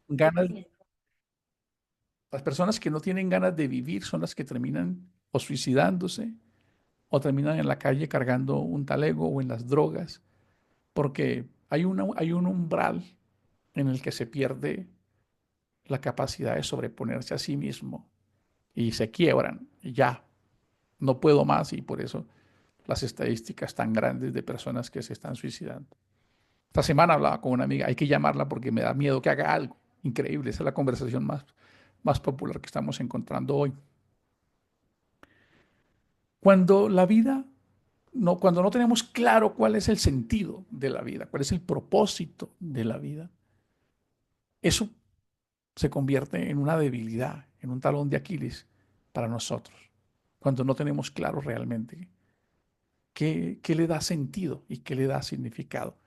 ganas, las personas que no tienen ganas de vivir son las que terminan o suicidándose o terminan en la calle cargando un talego o en las drogas, porque hay un umbral en el que se pierde la capacidad de sobreponerse a sí mismo y se quiebran y ya, no puedo más y por eso las estadísticas tan grandes de personas que se están suicidando. Esta semana hablaba con una amiga, hay que llamarla porque me da miedo que haga algo. Increíble, esa es la conversación más popular que estamos encontrando hoy. Cuando la vida, no, cuando no tenemos claro cuál es el sentido de la vida, cuál es el propósito de la vida, eso se convierte en una debilidad, en un talón de Aquiles para nosotros. Cuando no tenemos claro realmente qué le da sentido y qué le da significado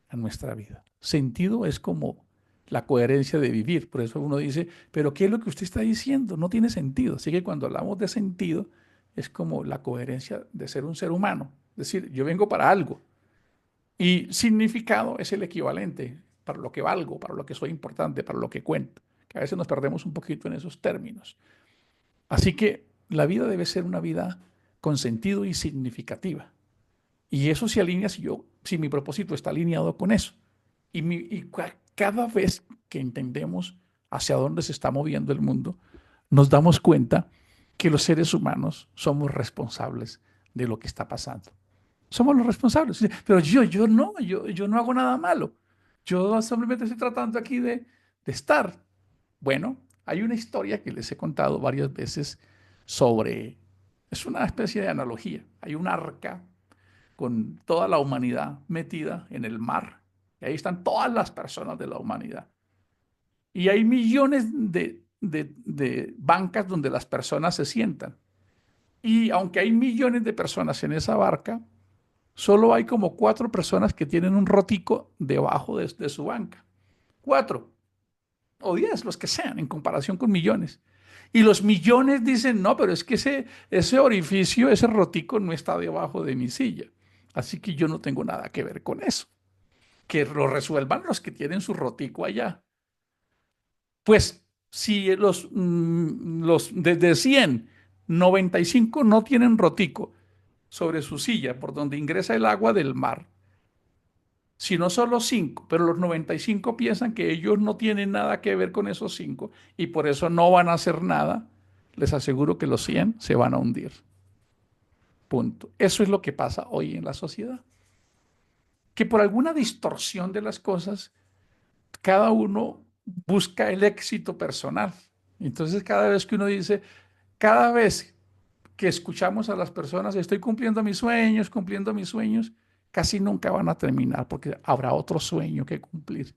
a nuestra vida. Sentido es como la coherencia de vivir. Por eso uno dice, pero ¿qué es lo que usted está diciendo? No tiene sentido. Así que cuando hablamos de sentido, es como la coherencia de ser un ser humano. Es decir, yo vengo para algo. Y significado es el equivalente para lo que valgo, para lo que soy importante, para lo que cuento. Que a veces nos perdemos un poquito en esos términos. Así que la vida debe ser una vida con sentido y significativa. Y eso se alinea si mi propósito está alineado con eso. Cada vez que entendemos hacia dónde se está moviendo el mundo, nos damos cuenta que los seres humanos somos responsables de lo que está pasando. Somos los responsables. Pero yo no hago nada malo. Yo simplemente estoy tratando aquí de estar. Bueno, hay una historia que les he contado varias veces sobre, es una especie de analogía. Hay un arca con toda la humanidad metida en el mar. Y ahí están todas las personas de la humanidad. Y hay millones de bancas donde las personas se sientan. Y aunque hay millones de personas en esa barca, solo hay como 4 personas que tienen un rotico debajo de su banca. 4 o 10, los que sean, en comparación con millones. Y los millones dicen, no, pero es que ese orificio, ese rotico no está debajo de mi silla. Así que yo no tengo nada que ver con eso. Que lo resuelvan los que tienen su rotico allá. Pues si los desde 100, 95 no tienen rotico sobre su silla por donde ingresa el agua del mar, sino solo 5, pero los 95 piensan que ellos no tienen nada que ver con esos 5 y por eso no van a hacer nada, les aseguro que los 100 se van a hundir. Punto. Eso es lo que pasa hoy en la sociedad. Que por alguna distorsión de las cosas, cada uno busca el éxito personal. Entonces, cada vez que escuchamos a las personas, estoy cumpliendo mis sueños, casi nunca van a terminar porque habrá otro sueño que cumplir.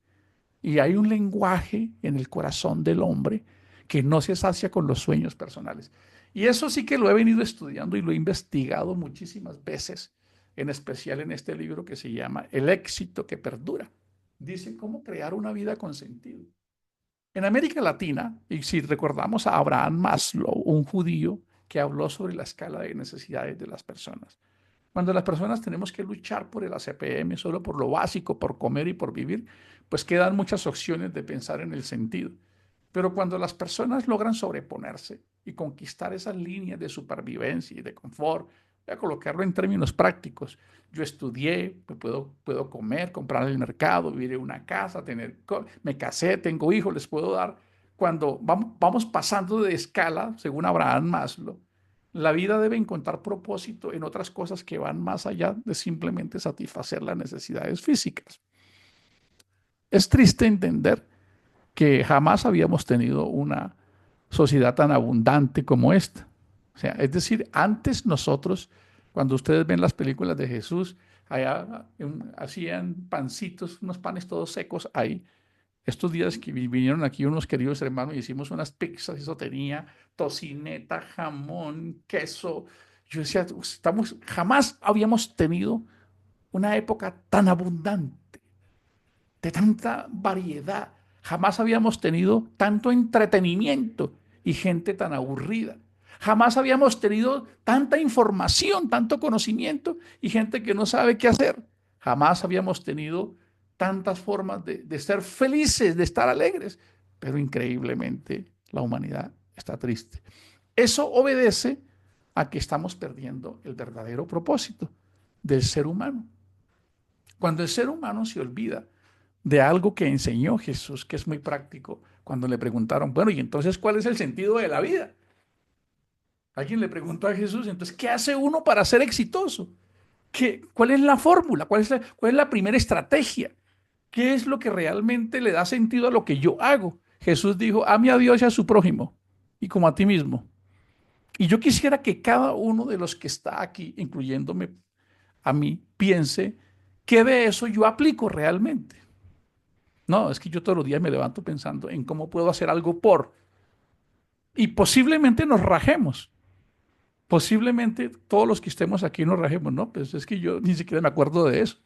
Y hay un lenguaje en el corazón del hombre que no se sacia con los sueños personales. Y eso sí que lo he venido estudiando y lo he investigado muchísimas veces, en especial en este libro que se llama El éxito que perdura. Dice cómo crear una vida con sentido. En América Latina, y si recordamos a Abraham Maslow, un judío que habló sobre la escala de necesidades de las personas. Cuando las personas tenemos que luchar por el ACPM, solo por lo básico, por comer y por vivir, pues quedan muchas opciones de pensar en el sentido. Pero cuando las personas logran sobreponerse y conquistar esas líneas de supervivencia y de confort, voy a colocarlo en términos prácticos. Yo estudié, puedo comer, comprar en el mercado, vivir en una casa, me casé, tengo hijos, les puedo dar. Cuando vamos pasando de escala, según Abraham Maslow, la vida debe encontrar propósito en otras cosas que van más allá de simplemente satisfacer las necesidades físicas. Es triste entender que jamás habíamos tenido una sociedad tan abundante como esta. O sea, es decir, antes nosotros, cuando ustedes ven las películas de Jesús, allá hacían pancitos, unos panes todos secos ahí. Estos días que vinieron aquí unos queridos hermanos y hicimos unas pizzas, eso tenía tocineta, jamón, queso. Yo decía, jamás habíamos tenido una época tan abundante, de tanta variedad. Jamás habíamos tenido tanto entretenimiento y gente tan aburrida. Jamás habíamos tenido tanta información, tanto conocimiento y gente que no sabe qué hacer. Jamás habíamos tenido tantas formas de ser felices, de estar alegres. pero increíblemente la humanidad está triste. Eso obedece a que estamos perdiendo el verdadero propósito del ser humano. Cuando el ser humano se olvida de algo que enseñó Jesús, que es muy práctico, cuando le preguntaron, bueno, ¿y entonces cuál es el sentido de la vida? Alguien le preguntó a Jesús, entonces, ¿qué hace uno para ser exitoso? ¿Cuál es la fórmula? ¿Cuál es la primera estrategia? ¿Qué es lo que realmente le da sentido a lo que yo hago? Jesús dijo, ame a Dios y a su prójimo, y como a ti mismo. Y yo quisiera que cada uno de los que está aquí, incluyéndome a mí, piense qué de eso yo aplico realmente. No, es que yo todos los días me levanto pensando en cómo puedo hacer algo por. Y posiblemente nos rajemos. Posiblemente todos los que estemos aquí nos rajemos. No, pues es que yo ni siquiera me acuerdo de eso.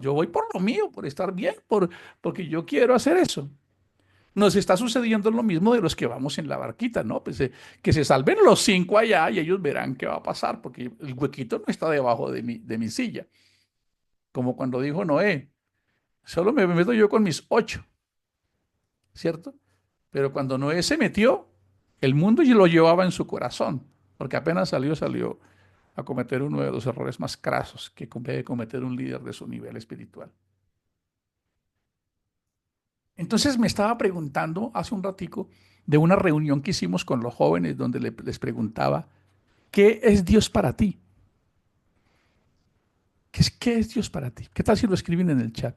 Yo voy por lo mío, por estar bien, porque yo quiero hacer eso. Nos está sucediendo lo mismo de los que vamos en la barquita, ¿no? Pues que se salven los cinco allá y ellos verán qué va a pasar, porque el huequito no está debajo de mi silla. Como cuando dijo Noé, solo me meto yo con mis ocho, ¿cierto? Pero cuando Noé se metió, el mundo ya lo llevaba en su corazón, porque apenas salió a cometer uno de los errores más crasos que puede cometer un líder de su nivel espiritual. Entonces me estaba preguntando hace un ratico de una reunión que hicimos con los jóvenes donde les preguntaba, ¿qué es Dios para ti? ¿Qué es Dios para ti? ¿Qué tal si lo escriben en el chat?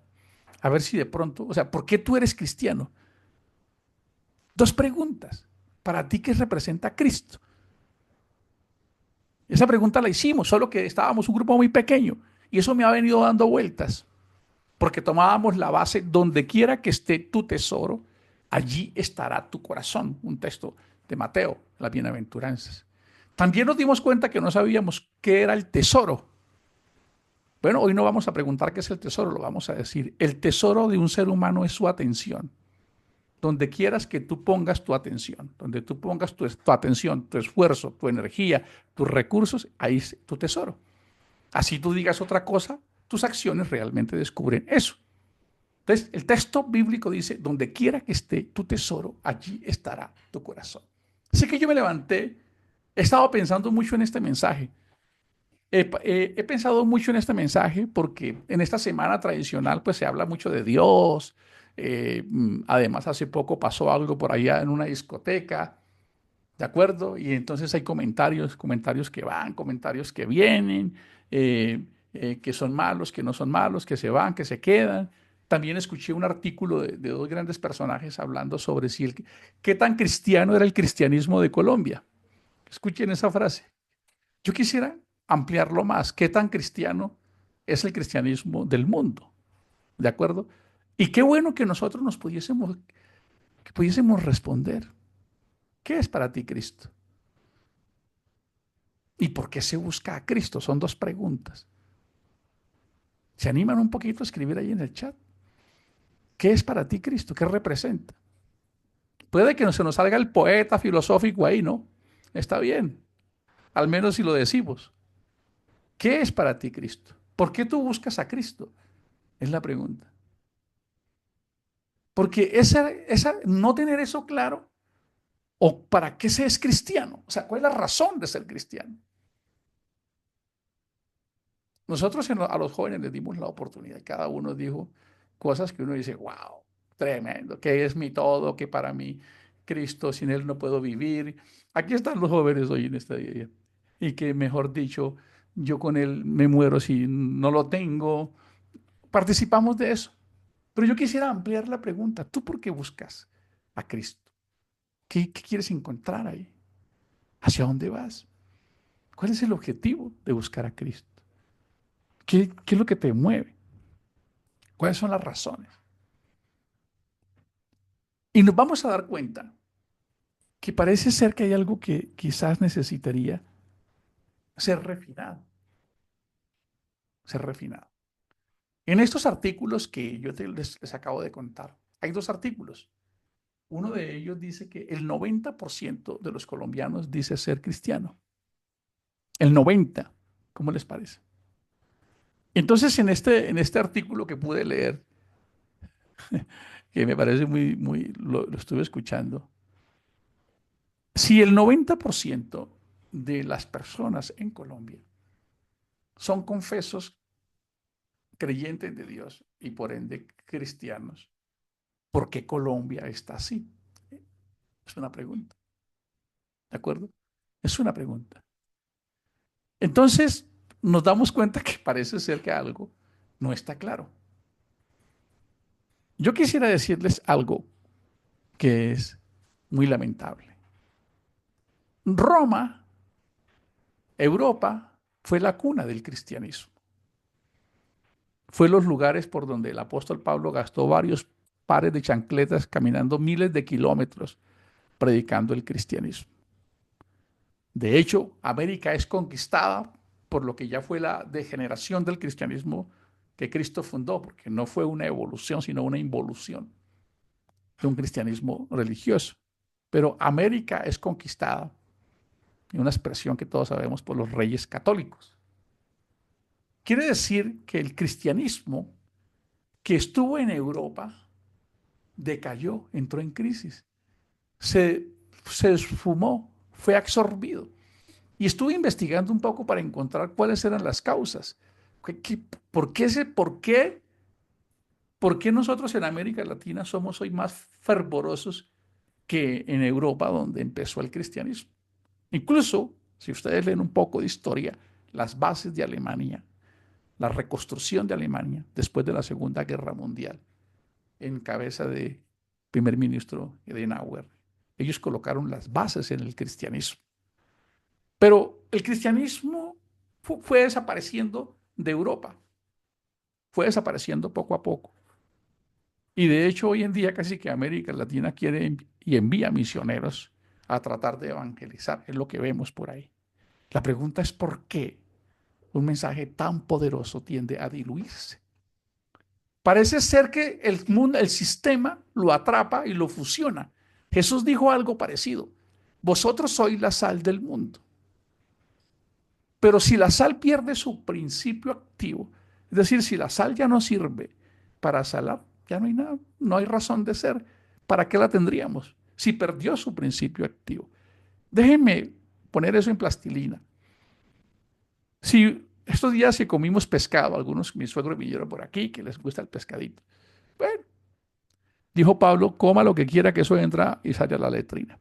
A ver si de pronto, o sea, ¿por qué tú eres cristiano? Dos preguntas. ¿Para ti qué representa Cristo? Esa pregunta la hicimos, solo que estábamos un grupo muy pequeño y eso me ha venido dando vueltas, porque tomábamos la base, donde quiera que esté tu tesoro, allí estará tu corazón, un texto de Mateo, las bienaventuranzas. También nos dimos cuenta que no sabíamos qué era el tesoro. Bueno, hoy no vamos a preguntar qué es el tesoro, lo vamos a decir. El tesoro de un ser humano es su atención. Donde quieras que tú pongas tu atención, donde tú pongas tu atención, tu esfuerzo, tu energía, tus recursos, ahí es tu tesoro. Así tú digas otra cosa, tus acciones realmente descubren eso. Entonces, el texto bíblico dice, donde quiera que esté tu tesoro, allí estará tu corazón. Así que yo me levanté, he estado pensando mucho en este mensaje. He pensado mucho en este mensaje porque en esta semana tradicional pues se habla mucho de Dios. Además, hace poco pasó algo por allá en una discoteca, ¿de acuerdo? Y entonces hay comentarios que van, comentarios que vienen, que son malos, que no son malos, que se van, que se quedan. También escuché un artículo de dos grandes personajes hablando sobre qué tan cristiano era el cristianismo de Colombia. Escuchen esa frase. Yo quisiera ampliarlo más. ¿Qué tan cristiano es el cristianismo del mundo? ¿De acuerdo? Y qué bueno que nosotros que pudiésemos responder. ¿Qué es para ti Cristo? ¿Y por qué se busca a Cristo? Son dos preguntas. ¿Se animan un poquito a escribir ahí en el chat? ¿Qué es para ti Cristo? ¿Qué representa? Puede que no se nos salga el poeta filosófico ahí, ¿no? Está bien, al menos si lo decimos. ¿Qué es para ti Cristo? ¿Por qué tú buscas a Cristo? Es la pregunta. Porque no tener eso claro, o para qué se es cristiano, o sea, ¿cuál es la razón de ser cristiano? Nosotros a los jóvenes les dimos la oportunidad, cada uno dijo cosas que uno dice, wow, tremendo, que es mi todo, que para mí Cristo, sin Él no puedo vivir. Aquí están los jóvenes hoy en este día. Y que, mejor dicho, yo con Él me muero si no lo tengo. Participamos de eso. Pero yo quisiera ampliar la pregunta. ¿Tú por qué buscas a Cristo? ¿Qué quieres encontrar ahí? ¿Hacia dónde vas? ¿Cuál es el objetivo de buscar a Cristo? ¿Qué es lo que te mueve? ¿Cuáles son las razones? Y nos vamos a dar cuenta que parece ser que hay algo que quizás necesitaría ser refinado, ser refinado. En estos artículos que yo les acabo de contar, hay dos artículos. Uno de ellos dice que el 90% de los colombianos dice ser cristiano. El 90%. ¿Cómo les parece? Entonces, en este artículo que pude leer, que me parece lo estuve escuchando. Si el 90% de las personas en Colombia son confesos, creyentes de Dios y por ende cristianos, ¿por qué Colombia está así? Es una pregunta, ¿de acuerdo? Es una pregunta. Entonces, nos damos cuenta que parece ser que algo no está claro. Yo quisiera decirles algo que es muy lamentable. Roma, Europa, fue la cuna del cristianismo. Fue los lugares por donde el apóstol Pablo gastó varios pares de chancletas caminando miles de kilómetros predicando el cristianismo. De hecho, América es conquistada por lo que ya fue la degeneración del cristianismo que Cristo fundó, porque no fue una evolución, sino una involución de un cristianismo religioso. Pero América es conquistada, en una expresión que todos sabemos, por los reyes católicos. Quiere decir que el cristianismo que estuvo en Europa decayó, entró en crisis, se, se esfumó, fue absorbido. Y estuve investigando un poco para encontrar cuáles eran las causas. ¿Por qué, por qué nosotros en América Latina somos hoy más fervorosos que en Europa, donde empezó el cristianismo? Incluso, si ustedes leen un poco de historia, las bases de Alemania, la reconstrucción de Alemania después de la Segunda Guerra Mundial, en cabeza de primer ministro Adenauer, ellos colocaron las bases en el cristianismo. Pero el cristianismo fue desapareciendo de Europa, fue desapareciendo poco a poco. Y de hecho hoy en día casi que América Latina quiere y envía misioneros a tratar de evangelizar, es lo que vemos por ahí. La pregunta es ¿por qué un mensaje tan poderoso tiende a diluirse? Parece ser que el mundo, el sistema lo atrapa y lo fusiona. Jesús dijo algo parecido. Vosotros sois la sal del mundo. Pero si la sal pierde su principio activo, es decir, si la sal ya no sirve para salar, ya no hay nada, no hay razón de ser. ¿Para qué la tendríamos? Si perdió su principio activo. Déjenme poner eso en plastilina. Si estos días que comimos pescado, algunos mis suegros vinieron por aquí que les gusta el pescadito. Bueno, dijo Pablo, coma lo que quiera que eso entra y sale a la letrina.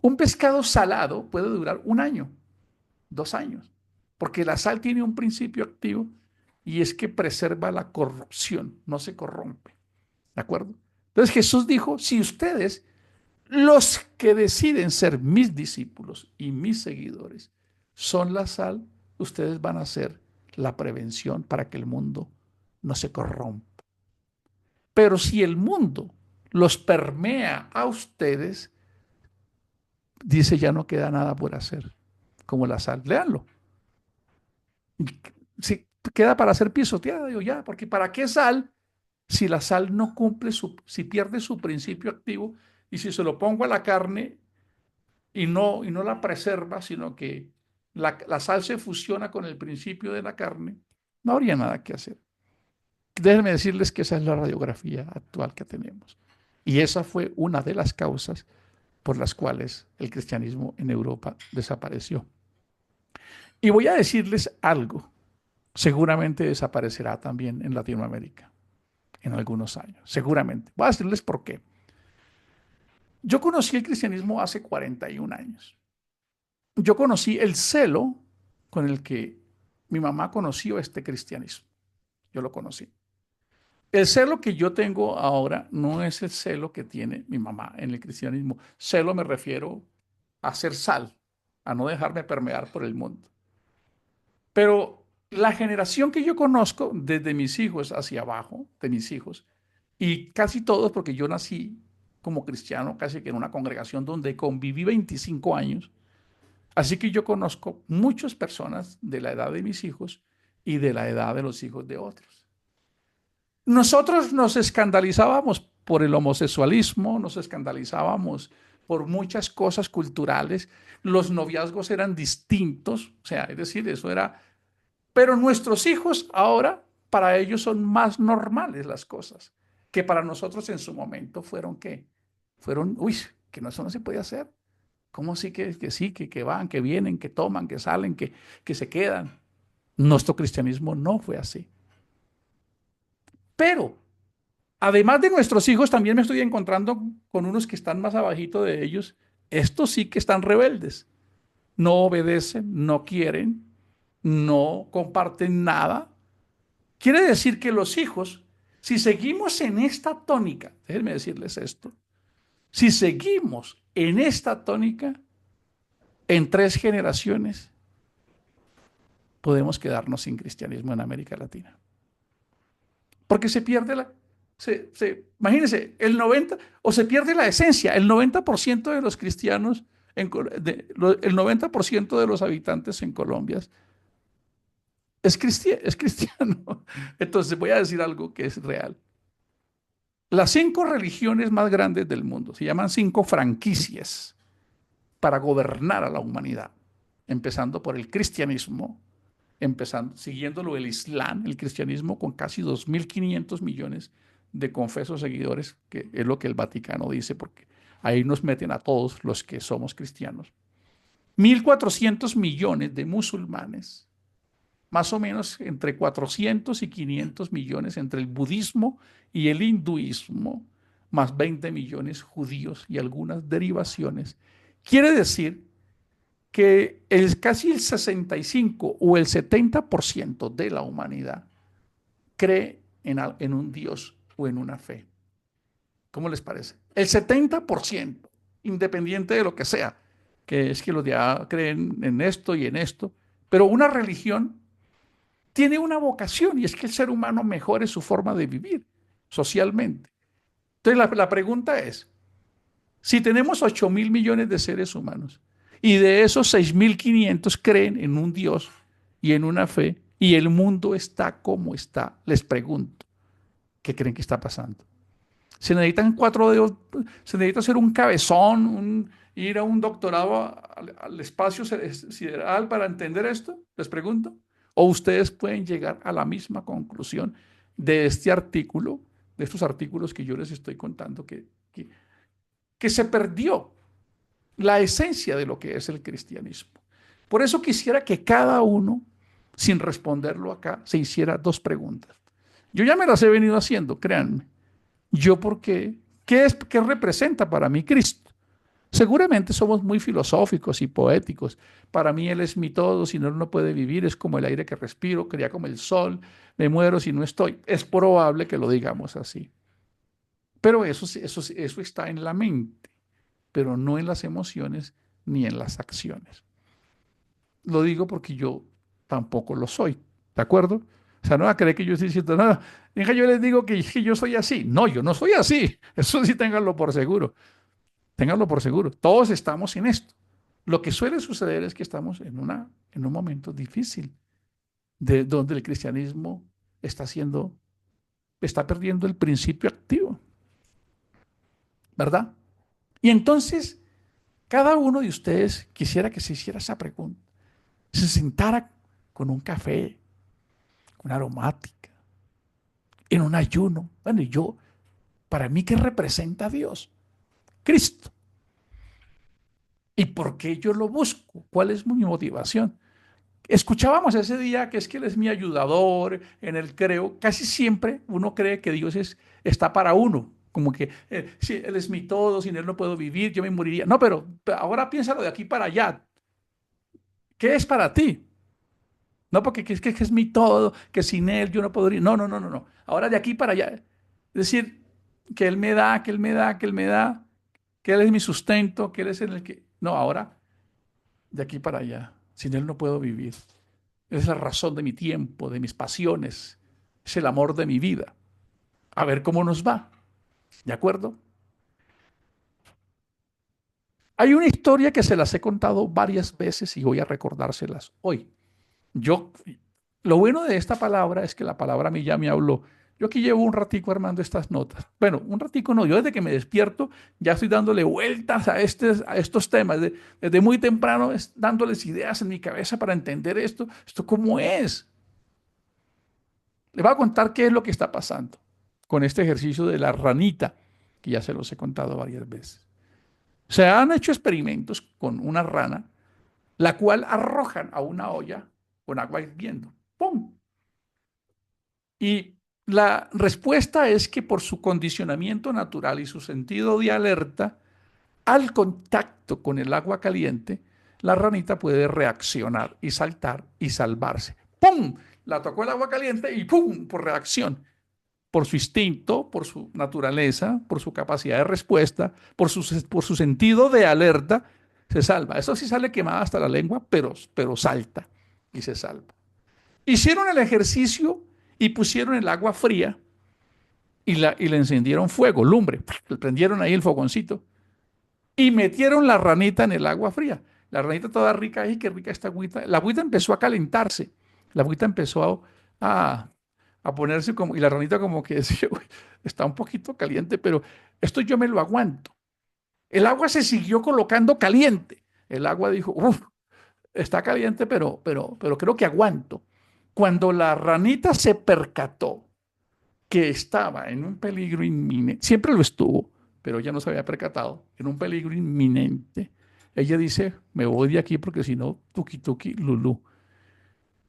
Un pescado salado puede durar un año, 2 años, porque la sal tiene un principio activo y es que preserva la corrupción, no se corrompe. ¿De acuerdo? Entonces Jesús dijo, si ustedes, los que deciden ser mis discípulos y mis seguidores, son la sal, ustedes van a ser la prevención para que el mundo no se corrompa. Pero si el mundo los permea a ustedes, dice ya no queda nada por hacer, como la sal. Léanlo. Si queda para ser pisoteada, digo ya, porque ¿para qué sal si la sal no cumple si pierde su principio activo y si se lo pongo a la carne y no la preserva, sino que la sal se fusiona con el principio de la carne, no habría nada que hacer. Déjenme decirles que esa es la radiografía actual que tenemos. Y esa fue una de las causas por las cuales el cristianismo en Europa desapareció. Y voy a decirles algo, seguramente desaparecerá también en Latinoamérica en algunos años, seguramente. Voy a decirles por qué. Yo conocí el cristianismo hace 41 años. Yo conocí el celo con el que mi mamá conoció este cristianismo. Yo lo conocí. El celo que yo tengo ahora no es el celo que tiene mi mamá en el cristianismo. Celo me refiero a ser sal, a no dejarme permear por el mundo. Pero la generación que yo conozco, desde mis hijos hacia abajo, de mis hijos, y casi todos, porque yo nací como cristiano, casi que en una congregación donde conviví 25 años, así que yo conozco muchas personas de la edad de mis hijos y de la edad de los hijos de otros. Nosotros nos escandalizábamos por el homosexualismo, nos escandalizábamos por muchas cosas culturales, los noviazgos eran distintos, o sea, es decir, eso era, pero nuestros hijos ahora, para ellos son más normales las cosas. que para nosotros en su momento fueron que, fueron, uy, que no, eso no se podía hacer. ¿Cómo sí que sí, que van, que vienen, que toman, que salen, que se quedan? Nuestro cristianismo no fue así. Pero, además de nuestros hijos, también me estoy encontrando con unos que están más abajito de ellos. Estos sí que están rebeldes. No obedecen, no quieren, no comparten nada. Quiere decir que los hijos, si seguimos en esta tónica, déjenme decirles esto, si seguimos en esta tónica, en 3 generaciones podemos quedarnos sin cristianismo en América Latina. Porque se pierde imagínense, o se pierde la esencia. El 90% de los cristianos, el 90% de los habitantes en Colombia es cristiano. Entonces voy a decir algo que es real. Las 5 religiones más grandes del mundo se llaman 5 franquicias para gobernar a la humanidad, empezando por el cristianismo, siguiéndolo el Islam, el cristianismo con casi 2.500 millones de confesos seguidores, que es lo que el Vaticano dice, porque ahí nos meten a todos los que somos cristianos. 1.400 millones de musulmanes, más o menos entre 400 y 500 millones entre el budismo y el hinduismo, más 20 millones judíos y algunas derivaciones. Quiere decir que casi el 65 o el 70% de la humanidad cree en un Dios o en una fe. ¿Cómo les parece? El 70%, independiente de lo que sea, que es que los de creen en esto y en esto, pero una religión tiene una vocación y es que el ser humano mejore su forma de vivir socialmente. Entonces la pregunta es, si tenemos 8.000 millones de seres humanos y de esos 6.500 creen en un Dios y en una fe y el mundo está como está, les pregunto, ¿qué creen que está pasando? Se necesitan 4 dedos, se necesita hacer un cabezón, ir a un doctorado al espacio sideral para entender esto, les pregunto. O ustedes pueden llegar a la misma conclusión de este artículo, de estos artículos que yo les estoy contando, que se perdió la esencia de lo que es el cristianismo. Por eso quisiera que cada uno, sin responderlo acá, se hiciera 2 preguntas. Yo ya me las he venido haciendo, créanme. ¿Yo por qué? ¿Qué representa para mí Cristo? Seguramente somos muy filosóficos y poéticos. Para mí Él es mi todo, si no, Él no puede vivir, es como el aire que respiro, crea como el sol, me muero si no estoy. Es probable que lo digamos así. Pero eso está en la mente, pero no en las emociones ni en las acciones. Lo digo porque yo tampoco lo soy, ¿de acuerdo? O sea, no va a creer que yo estoy diciendo nada. Venga, yo les digo que yo soy así. No, yo no soy así. Eso sí, ténganlo por seguro. Ténganlo por seguro. Todos estamos en esto. Lo que suele suceder es que estamos en un momento difícil, de donde el cristianismo está perdiendo el principio activo, ¿verdad? Y entonces, cada uno de ustedes quisiera que se hiciera esa pregunta, se sentara con un café, una aromática, en un ayuno. Bueno, para mí, ¿qué representa a Dios? Cristo. ¿Y por qué yo lo busco? ¿Cuál es mi motivación? Escuchábamos ese día que es que Él es mi ayudador, en Él creo. Casi siempre uno cree que Dios está para uno. Como que sí, Él es mi todo, sin Él no puedo vivir, yo me moriría. No, pero ahora piénsalo de aquí para allá. ¿Qué es para ti? No, porque es mi todo, que sin Él yo no podría. No, no, no, no, no. Ahora de aquí para allá. Es decir, que Él me da, que Él me da, que Él me da, que Él es mi sustento, que Él es en el que... No, ahora de aquí para allá. Sin Él no puedo vivir. Es la razón de mi tiempo, de mis pasiones. Es el amor de mi vida. A ver cómo nos va. ¿De acuerdo? Hay una historia que se las he contado varias veces y voy a recordárselas hoy. Yo, lo bueno de esta palabra es que la palabra a mí ya me habló. Yo aquí llevo un ratico armando estas notas. Bueno, un ratico no, yo desde que me despierto ya estoy dándole vueltas a estos temas. Desde muy temprano dándoles ideas en mi cabeza para entender esto cómo es. Le voy a contar qué es lo que está pasando con este ejercicio de la ranita, que ya se los he contado varias veces. Se han hecho experimentos con una rana, la cual arrojan a una olla con agua hirviendo. ¡Pum! Y la respuesta es que por su condicionamiento natural y su sentido de alerta, al contacto con el agua caliente, la ranita puede reaccionar y saltar y salvarse. ¡Pum! La tocó el agua caliente y ¡pum! Por reacción, por su instinto, por su naturaleza, por su capacidad de respuesta, por su sentido de alerta, se salva. Eso sí sale quemada hasta la lengua, pero salta y se salva. Hicieron el ejercicio y pusieron el agua fría y le encendieron fuego, lumbre. Le prendieron ahí el fogoncito y metieron la ranita en el agua fría. La ranita toda rica, ¡ay, qué rica esta agüita! La agüita empezó a calentarse. La agüita empezó a ponerse como, y la ranita como que decía, "Uy, está un poquito caliente, pero esto yo me lo aguanto". El agua se siguió colocando caliente. El agua dijo, uff, está caliente, pero creo que aguanto. Cuando la ranita se percató que estaba en un peligro inminente, siempre lo estuvo, pero ya no se había percatado, en un peligro inminente, ella dice, me voy de aquí porque si no, tuki tuki, lulú.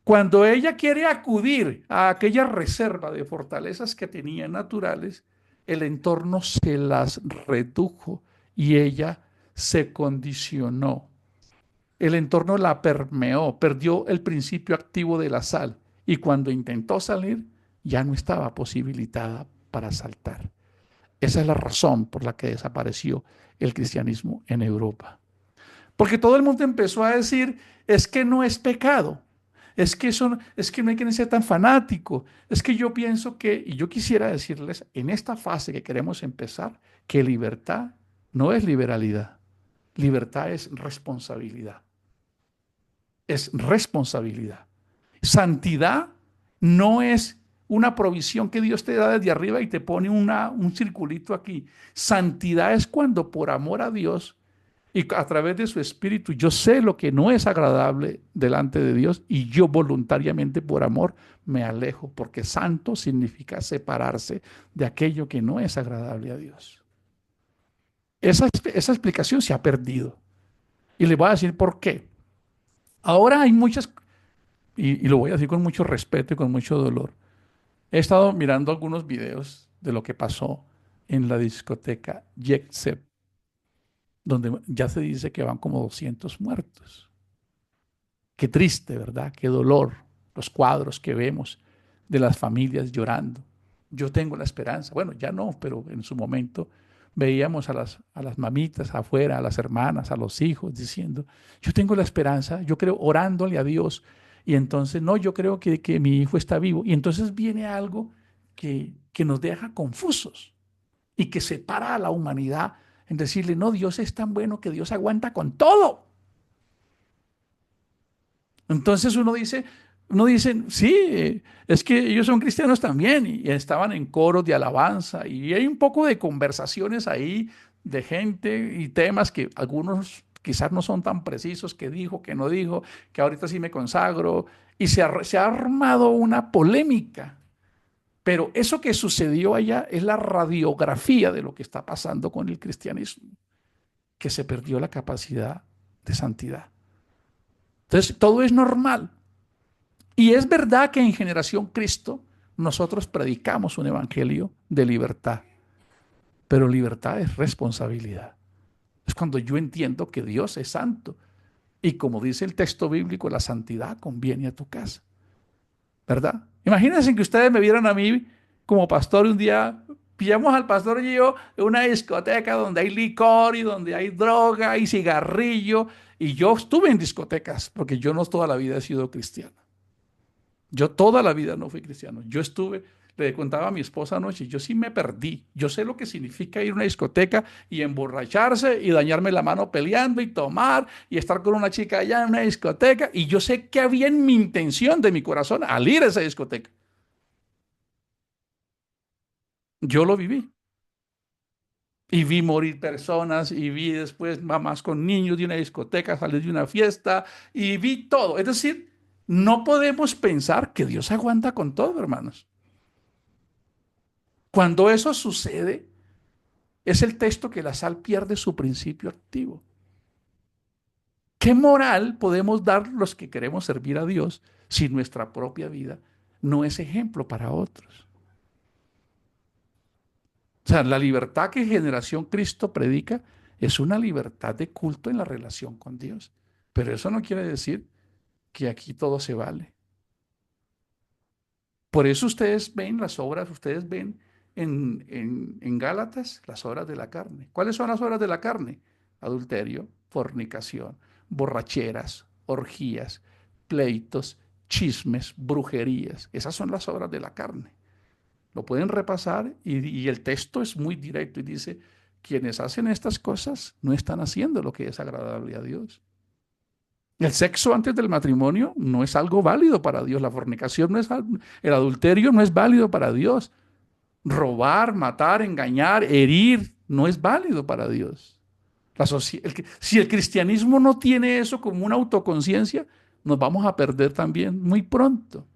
Cuando ella quiere acudir a aquella reserva de fortalezas que tenía naturales, el entorno se las redujo y ella se condicionó. El entorno la permeó, perdió el principio activo de la sal y cuando intentó salir ya no estaba posibilitada para saltar. Esa es la razón por la que desapareció el cristianismo en Europa. Porque todo el mundo empezó a decir, es que no es pecado, es que no hay que ser tan fanático, es que yo pienso que, y yo quisiera decirles en esta fase que queremos empezar, que libertad no es liberalidad, libertad es responsabilidad, es responsabilidad. Santidad no es una provisión que Dios te da desde arriba y te pone un circulito aquí. Santidad es cuando por amor a Dios y a través de su espíritu yo sé lo que no es agradable delante de Dios y yo voluntariamente por amor me alejo, porque santo significa separarse de aquello que no es agradable a Dios. Esa explicación se ha perdido. Y le voy a decir por qué. Ahora hay muchas, y lo voy a decir con mucho respeto y con mucho dolor. He estado mirando algunos videos de lo que pasó en la discoteca Yektsep, donde ya se dice que van como 200 muertos. Qué triste, ¿verdad? Qué dolor. Los cuadros que vemos de las familias llorando. Yo tengo la esperanza, bueno, ya no, pero en su momento veíamos a las mamitas afuera, a las hermanas, a los hijos, diciendo, yo tengo la esperanza, yo creo, orándole a Dios. Y entonces, no, yo creo que mi hijo está vivo. Y entonces viene algo que nos deja confusos y que separa a la humanidad en decirle, no, Dios es tan bueno que Dios aguanta con todo. Entonces uno dice, sí, es que ellos son cristianos también y estaban en coros de alabanza y hay un poco de conversaciones ahí de gente y temas que algunos quizás no son tan precisos, que dijo, que no dijo, que ahorita sí me consagro y se ha armado una polémica. Pero eso que sucedió allá es la radiografía de lo que está pasando con el cristianismo, que se perdió la capacidad de santidad. Entonces, todo es normal. Y es verdad que en Generación Cristo nosotros predicamos un evangelio de libertad, pero libertad es responsabilidad. Es cuando yo entiendo que Dios es santo y como dice el texto bíblico, la santidad conviene a tu casa, ¿verdad? Imagínense que ustedes me vieran a mí como pastor y un día pillamos al pastor y yo en una discoteca donde hay licor y donde hay droga y cigarrillo y yo estuve en discotecas porque yo no toda la vida he sido cristiano. Yo toda la vida no fui cristiano. Yo estuve, le contaba a mi esposa anoche, yo sí me perdí. Yo sé lo que significa ir a una discoteca y emborracharse y dañarme la mano peleando y tomar y estar con una chica allá en una discoteca. Y yo sé que había en mi intención de mi corazón al ir a esa discoteca. Yo lo viví. Y vi morir personas y vi después mamás con niños de una discoteca salir de una fiesta y vi todo. Es decir, no podemos pensar que Dios aguanta con todo, hermanos. Cuando eso sucede, es el texto que la sal pierde su principio activo. ¿Qué moral podemos dar los que queremos servir a Dios si nuestra propia vida no es ejemplo para otros? O sea, la libertad que Generación Cristo predica es una libertad de culto en la relación con Dios. Pero eso no quiere decir que aquí todo se vale. Por eso ustedes ven las obras, ustedes ven en Gálatas las obras de la carne. ¿Cuáles son las obras de la carne? Adulterio, fornicación, borracheras, orgías, pleitos, chismes, brujerías. Esas son las obras de la carne. Lo pueden repasar y el texto es muy directo y dice, quienes hacen estas cosas no están haciendo lo que es agradable a Dios. El sexo antes del matrimonio no es algo válido para Dios. La fornicación no es algo, el adulterio no es válido para Dios. Robar, matar, engañar, herir no es válido para Dios. Si el cristianismo no tiene eso como una autoconciencia, nos vamos a perder también muy pronto.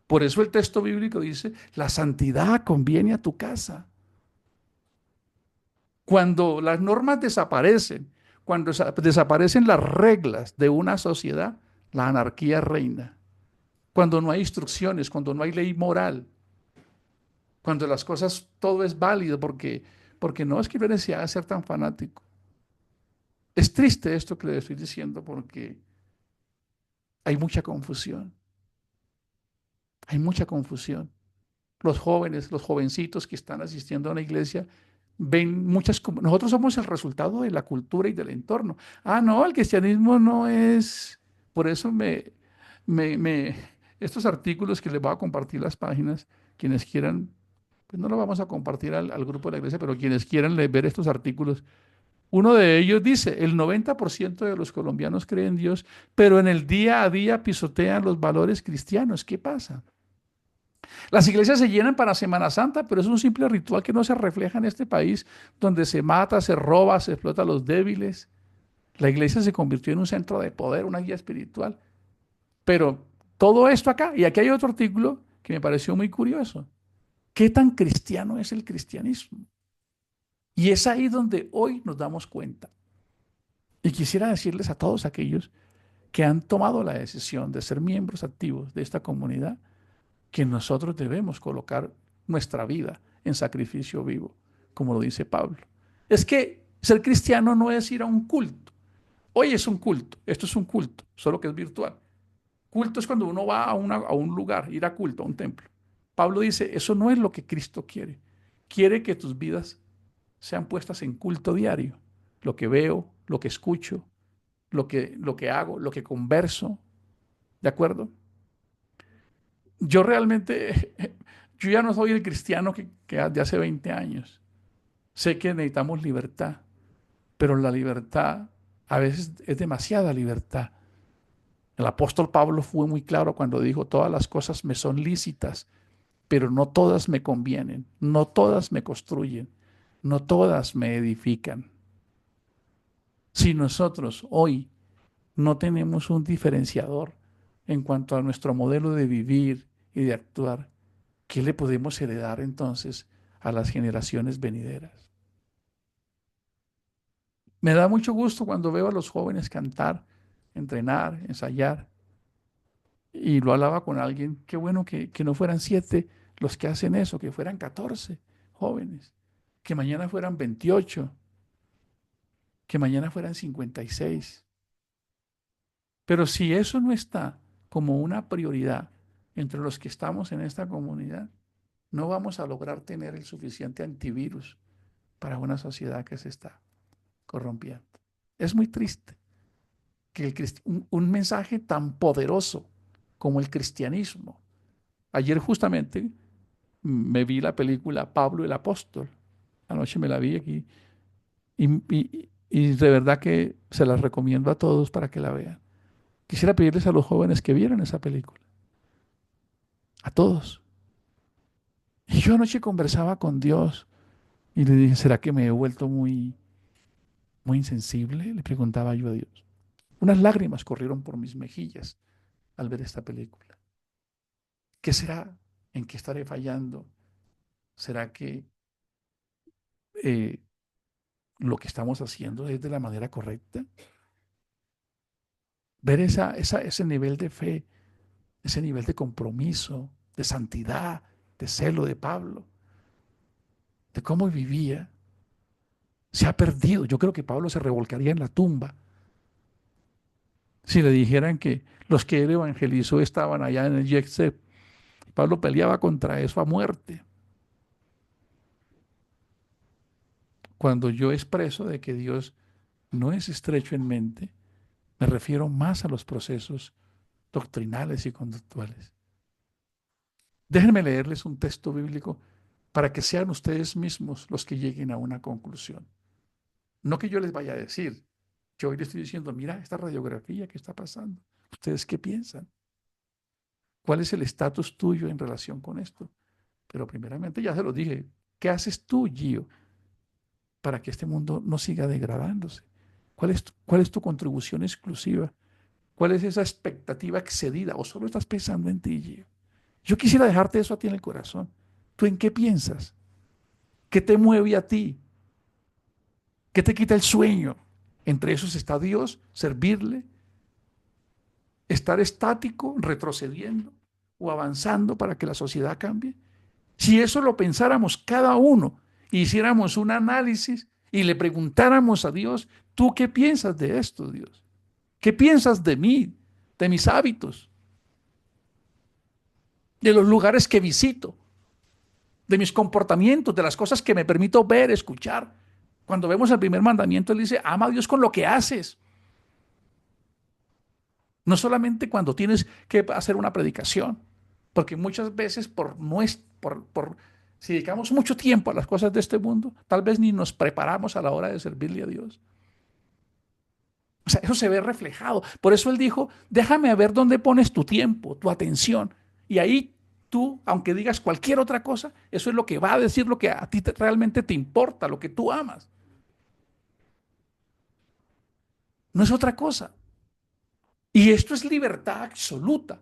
Por eso el texto bíblico dice, la santidad conviene a tu casa. Cuando las normas desaparecen, cuando desaparecen las reglas de una sociedad, la anarquía reina. Cuando no hay instrucciones, cuando no hay ley moral, cuando las cosas, todo es válido, porque no es que yo desea ser tan fanático. Es triste esto que le estoy diciendo porque hay mucha confusión, hay mucha confusión. Los jóvenes, los jovencitos que están asistiendo a una iglesia, ven nosotros somos el resultado de la cultura y del entorno. Ah, no, el cristianismo no es, por eso me, me- estos artículos que les voy a compartir las páginas, quienes quieran, pues no lo vamos a compartir al grupo de la iglesia, pero quienes quieran ver estos artículos, uno de ellos dice, el 90% de los colombianos creen en Dios, pero en el día a día pisotean los valores cristianos. ¿Qué pasa? Las iglesias se llenan para Semana Santa, pero es un simple ritual que no se refleja en este país donde se mata, se roba, se explota a los débiles. La iglesia se convirtió en un centro de poder, una guía espiritual. Pero todo esto acá, y aquí hay otro artículo que me pareció muy curioso. ¿Qué tan cristiano es el cristianismo? Y es ahí donde hoy nos damos cuenta. Y quisiera decirles a todos aquellos que han tomado la decisión de ser miembros activos de esta comunidad, que nosotros debemos colocar nuestra vida en sacrificio vivo, como lo dice Pablo. Es que ser cristiano no es ir a un culto. Hoy es un culto, esto es un culto, solo que es virtual. Culto es cuando uno va a un lugar, ir a culto, a un templo. Pablo dice, eso no es lo que Cristo quiere. Quiere que tus vidas sean puestas en culto diario. Lo que veo, lo que escucho, lo que hago, lo que converso, ¿de acuerdo? Yo realmente, yo ya no soy el cristiano que de hace 20 años. Sé que necesitamos libertad, pero la libertad a veces es demasiada libertad. El apóstol Pablo fue muy claro cuando dijo, todas las cosas me son lícitas, pero no todas me convienen, no todas me construyen, no todas me edifican. Si nosotros hoy no tenemos un diferenciador en cuanto a nuestro modelo de vivir y de actuar, ¿qué le podemos heredar entonces a las generaciones venideras? Me da mucho gusto cuando veo a los jóvenes cantar, entrenar, ensayar. Y lo hablaba con alguien, qué bueno que no fueran 7 los que hacen eso, que fueran 14 jóvenes, que mañana fueran 28, que mañana fueran 56. Pero si eso no está como una prioridad entre los que estamos en esta comunidad, no vamos a lograr tener el suficiente antivirus para una sociedad que se está corrompiendo. Es muy triste que un mensaje tan poderoso como el cristianismo. Ayer justamente me vi la película Pablo el Apóstol. Anoche me la vi aquí y de verdad que se las recomiendo a todos para que la vean. Quisiera pedirles a los jóvenes que vieran esa película, a todos. Y yo anoche conversaba con Dios y le dije, ¿será que me he vuelto muy insensible? Le preguntaba yo a Dios. Unas lágrimas corrieron por mis mejillas al ver esta película. ¿Qué será? ¿En qué estaré fallando? ¿Será que eh, lo que estamos haciendo es de la manera correcta? Ver ese nivel de fe, ese nivel de compromiso, de santidad, de celo de Pablo, de cómo vivía, se ha perdido. Yo creo que Pablo se revolcaría en la tumba si le dijeran que los que él evangelizó estaban allá en el Yexet. Pablo peleaba contra eso a muerte. Cuando yo expreso de que Dios no es estrecho en mente, me refiero más a los procesos doctrinales y conductuales. Déjenme leerles un texto bíblico para que sean ustedes mismos los que lleguen a una conclusión. No que yo les vaya a decir, yo hoy les estoy diciendo, mira esta radiografía que está pasando. ¿Ustedes qué piensan? ¿Cuál es el estatus tuyo en relación con esto? Pero primeramente ya se lo dije, ¿qué haces tú, Gio, para que este mundo no siga degradándose? ¿Cuál es tu contribución exclusiva? ¿Cuál es esa expectativa excedida? ¿O solo estás pensando en ti, Gio? Yo quisiera dejarte eso a ti en el corazón. ¿Tú en qué piensas? ¿Qué te mueve a ti? ¿Qué te quita el sueño? Entre esos está Dios, servirle, estar estático, retrocediendo o avanzando para que la sociedad cambie. Si eso lo pensáramos cada uno, hiciéramos un análisis y le preguntáramos a Dios, ¿tú qué piensas de esto, Dios? ¿Qué piensas de mí, de mis hábitos, de los lugares que visito, de mis comportamientos, de las cosas que me permito ver, escuchar? Cuando vemos el primer mandamiento, él dice, ama a Dios con lo que haces. No solamente cuando tienes que hacer una predicación, porque muchas veces si dedicamos mucho tiempo a las cosas de este mundo, tal vez ni nos preparamos a la hora de servirle a Dios. O sea, eso se ve reflejado. Por eso él dijo, déjame ver dónde pones tu tiempo, tu atención. Y ahí tú, aunque digas cualquier otra cosa, eso es lo que va a decir lo que a ti realmente te importa, lo que tú amas. No es otra cosa. Y esto es libertad absoluta.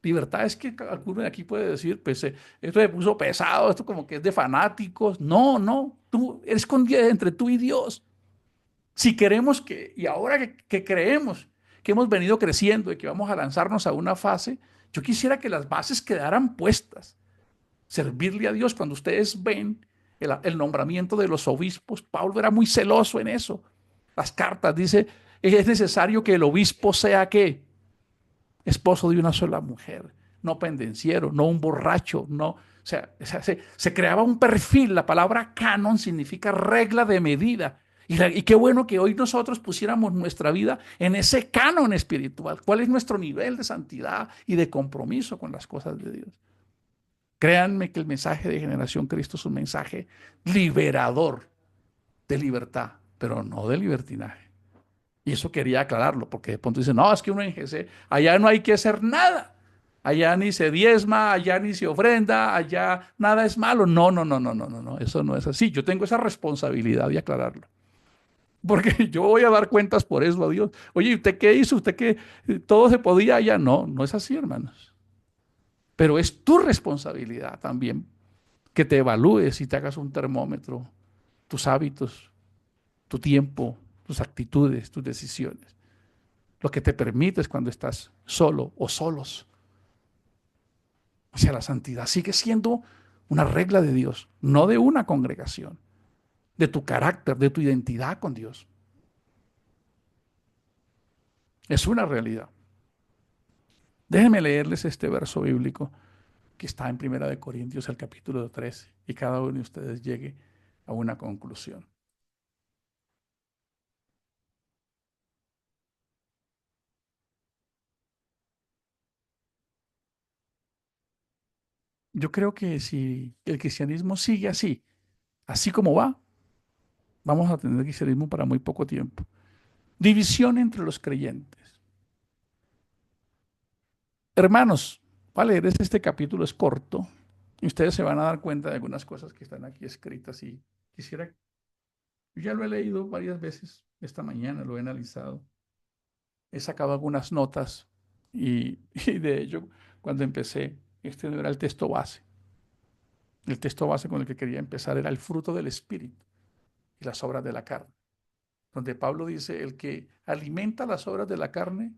Libertad es que alguno de aquí puede decir, pues esto se puso pesado, esto como que es de fanáticos. No, no, tú eres entre tú y Dios. Si queremos y ahora que creemos que hemos venido creciendo y que vamos a lanzarnos a una fase, yo quisiera que las bases quedaran puestas. Servirle a Dios. Cuando ustedes ven el nombramiento de los obispos, Pablo era muy celoso en eso. Las cartas dice, es necesario que el obispo sea ¿qué? Esposo de una sola mujer, no pendenciero, no un borracho, no, se creaba un perfil. La palabra canon significa regla de medida. Y qué bueno que hoy nosotros pusiéramos nuestra vida en ese canon espiritual. ¿Cuál es nuestro nivel de santidad y de compromiso con las cosas de Dios? Créanme que el mensaje de Generación Cristo es un mensaje liberador de libertad, pero no de libertinaje. Y eso quería aclararlo, porque de pronto dicen, no, es que uno en GC, allá no hay que hacer nada. Allá ni se diezma, allá ni se ofrenda, allá nada es malo. No, no, no, no, no, no, no, eso no es así. Yo tengo esa responsabilidad de aclararlo. Porque yo voy a dar cuentas por eso a Dios. Oye, ¿usted qué hizo? ¿Usted qué? ¿Todo se podía allá? No, no es así, hermanos. Pero es tu responsabilidad también que te evalúes y te hagas un termómetro, tus hábitos, tu tiempo, tus actitudes, tus decisiones. Lo que te permites cuando estás solo o solos. O sea, la santidad sigue siendo una regla de Dios, no de una congregación, de tu carácter, de tu identidad con Dios. Es una realidad. Déjenme leerles este verso bíblico que está en Primera de Corintios, el capítulo 13, y cada uno de ustedes llegue a una conclusión. Yo creo que si el cristianismo sigue así, así como va, vamos a tener cristianismo para muy poco tiempo. División entre los creyentes. Hermanos, voy a leer este capítulo, es corto, y ustedes se van a dar cuenta de algunas cosas que están aquí escritas y quisiera, yo ya lo he leído varias veces, esta mañana lo he analizado, he sacado algunas notas y de hecho, cuando empecé, Este no era el texto base. El texto base con el que quería empezar era el fruto del Espíritu y las obras de la carne, donde Pablo dice, el que alimenta las obras de la carne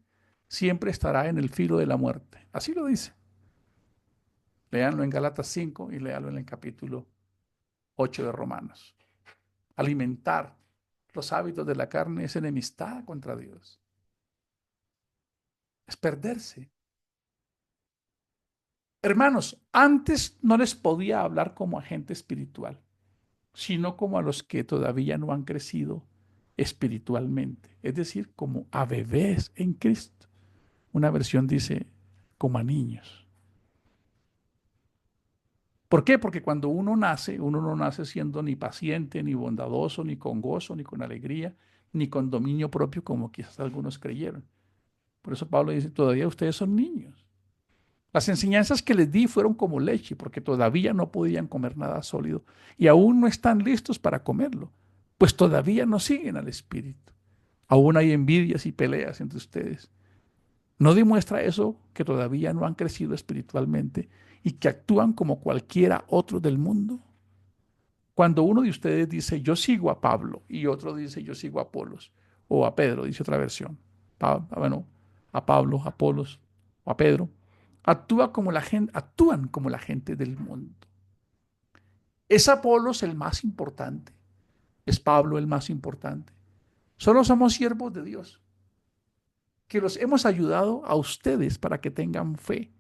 siempre estará en el filo de la muerte. Así lo dice. Léanlo en Gálatas 5 y léanlo en el capítulo 8 de Romanos. Alimentar los hábitos de la carne es enemistad contra Dios. Es perderse. Hermanos, antes no les podía hablar como a gente espiritual, sino como a los que todavía no han crecido espiritualmente, es decir, como a bebés en Cristo. Una versión dice como a niños. ¿Por qué? Porque cuando uno no nace siendo ni paciente, ni bondadoso, ni con gozo, ni con alegría, ni con dominio propio, como quizás algunos creyeron. Por eso Pablo dice, todavía ustedes son niños. Las enseñanzas que les di fueron como leche, porque todavía no podían comer nada sólido y aún no están listos para comerlo, pues todavía no siguen al Espíritu. Aún hay envidias y peleas entre ustedes. ¿No demuestra eso que todavía no han crecido espiritualmente y que actúan como cualquiera otro del mundo? Cuando uno de ustedes dice, yo sigo a Pablo, y otro dice, yo sigo a Apolos, o a Pedro, dice otra versión, bueno, a Pablo, a Apolos, o a Pedro, actúan como la gente del mundo. ¿Es Apolos el más importante? ¿Es Pablo el más importante? Solo somos siervos de Dios, que los hemos ayudado a ustedes para que tengan fe.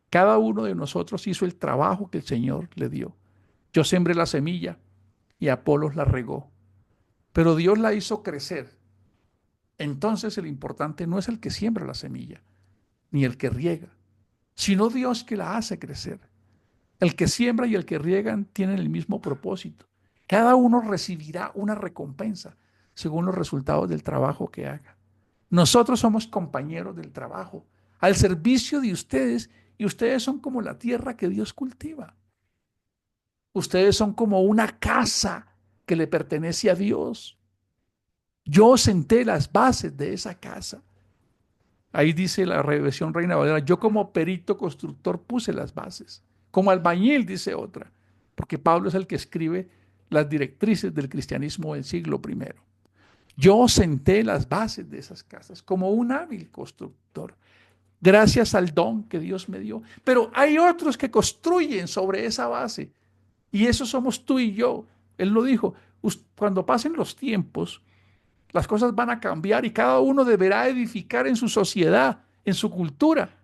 Cada uno de nosotros hizo el trabajo que el Señor le dio. Yo sembré la semilla y Apolos la regó, pero Dios la hizo crecer. Entonces el importante no es el que siembra la semilla, ni el que riega, sino Dios que la hace crecer. El que siembra y el que riegan tienen el mismo propósito. Cada uno recibirá una recompensa según los resultados del trabajo que haga. Nosotros somos compañeros del trabajo, al servicio de ustedes, y ustedes son como la tierra que Dios cultiva. Ustedes son como una casa que le pertenece a Dios. Yo senté las bases de esa casa. Ahí dice la versión Reina Valera, yo como perito constructor puse las bases. Como albañil, dice otra, porque Pablo es el que escribe las directrices del cristianismo del siglo primero. Yo senté las bases de esas casas como un hábil constructor, gracias al don que Dios me dio. Pero hay otros que construyen sobre esa base, y eso somos tú y yo. Él lo dijo, cuando pasen los tiempos, las cosas van a cambiar y cada uno deberá edificar en su sociedad, en su cultura.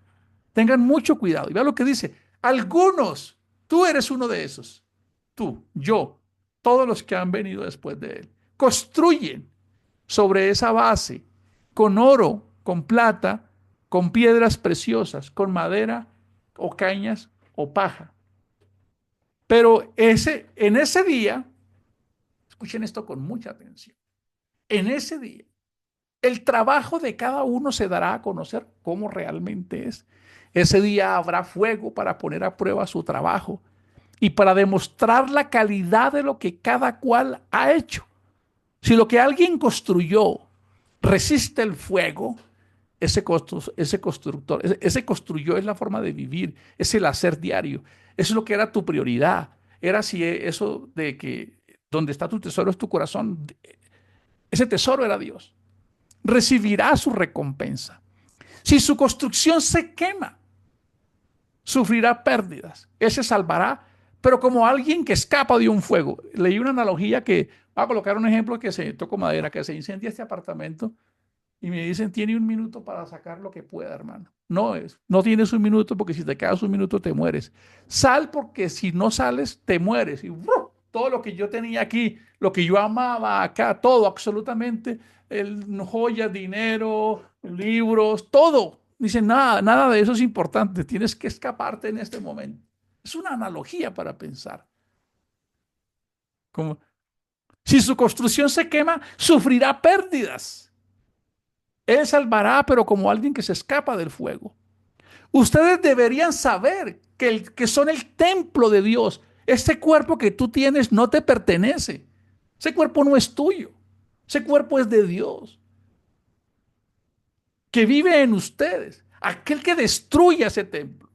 Tengan mucho cuidado. Y vea lo que dice. Algunos, tú eres uno de esos. Tú, yo, todos los que han venido después de él, construyen sobre esa base con oro, con plata, con piedras preciosas, con madera o cañas o paja. Pero en ese día, escuchen esto con mucha atención, en ese día, el trabajo de cada uno se dará a conocer cómo realmente es. Ese día habrá fuego para poner a prueba su trabajo y para demostrar la calidad de lo que cada cual ha hecho. Si lo que alguien construyó resiste el fuego, ese constructor, ese construyó es la forma de vivir, es el hacer diario. Eso es lo que era tu prioridad. Era si eso de que donde está tu tesoro es tu corazón. Ese tesoro era Dios. Recibirá su recompensa. Si su construcción se quema, sufrirá pérdidas. Él se salvará, pero como alguien que escapa de un fuego. Leí una analogía que, va a colocar un ejemplo que se tocó madera, que se incendia este apartamento y me dicen, tiene un minuto para sacar lo que pueda, hermano. No tienes un minuto porque si te quedas un minuto te mueres. Sal porque si no sales te mueres. Y todo lo que yo tenía aquí, lo que yo amaba acá, todo absolutamente, joyas, dinero, libros, todo. Dicen, nada de eso es importante. Tienes que escaparte en este momento. Es una analogía para pensar. Como, si su construcción se quema, sufrirá pérdidas. Él salvará, pero como alguien que se escapa del fuego. Ustedes deberían saber que son el templo de Dios. Este cuerpo que tú tienes no te pertenece. Ese cuerpo no es tuyo. Ese cuerpo es de Dios, que vive en ustedes. Aquel que destruya ese templo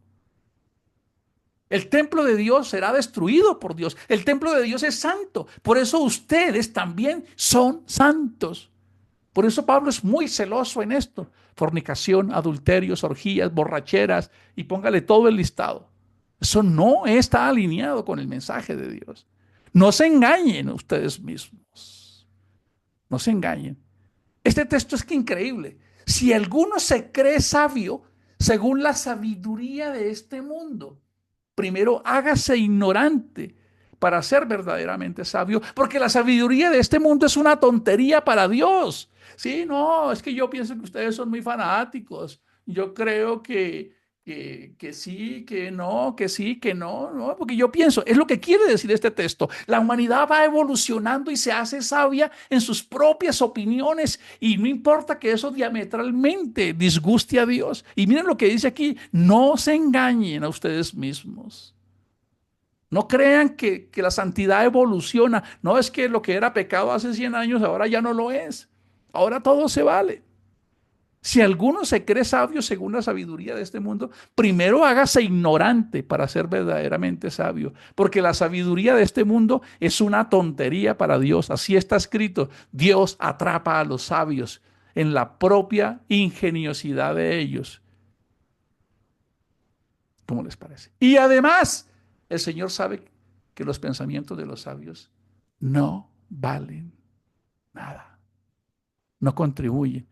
El templo de Dios será destruido por Dios. El templo de Dios es santo. Por eso ustedes también son santos. Por eso Pablo es muy celoso en esto. Fornicación, adulterios, orgías, borracheras y póngale todo el listado. Eso no está alineado con el mensaje de Dios. No se engañen ustedes mismos. No se engañen. Este texto es que increíble. Si alguno se cree sabio según la sabiduría de este mundo, primero hágase ignorante para ser verdaderamente sabio, porque la sabiduría de este mundo es una tontería para Dios. Sí, no, es que yo pienso que ustedes son muy fanáticos. Yo creo que sí, que no, que sí, que no, no, porque yo pienso, es lo que quiere decir este texto. La humanidad va evolucionando y se hace sabia en sus propias opiniones y no importa que eso diametralmente disguste a Dios. Y miren lo que dice aquí, no se engañen a ustedes mismos. No crean que la santidad evoluciona. No es que lo que era pecado hace 100 años ahora ya no lo es. Ahora todo se vale. Si alguno se cree sabio según la sabiduría de este mundo, primero hágase ignorante para ser verdaderamente sabio, porque la sabiduría de este mundo es una tontería para Dios. Así está escrito, Dios atrapa a los sabios en la propia ingeniosidad de ellos. ¿Cómo les parece? Y además, el Señor sabe que los pensamientos de los sabios no valen nada, no contribuyen.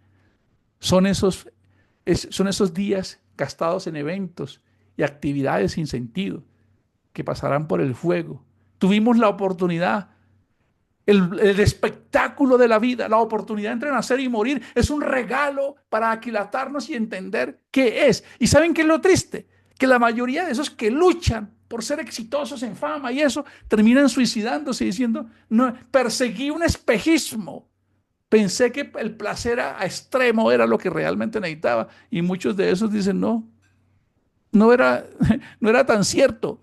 Son son esos días gastados en eventos y actividades sin sentido que pasarán por el fuego. Tuvimos la oportunidad, el espectáculo de la vida, la oportunidad entre nacer y morir, es un regalo para aquilatarnos y entender qué es. ¿Y saben qué es lo triste? Que la mayoría de esos que luchan por ser exitosos en fama y eso, terminan suicidándose diciendo, no, perseguí un espejismo. Pensé que el placer a extremo era lo que realmente necesitaba. Y muchos de esos dicen, no, no era, no era tan cierto.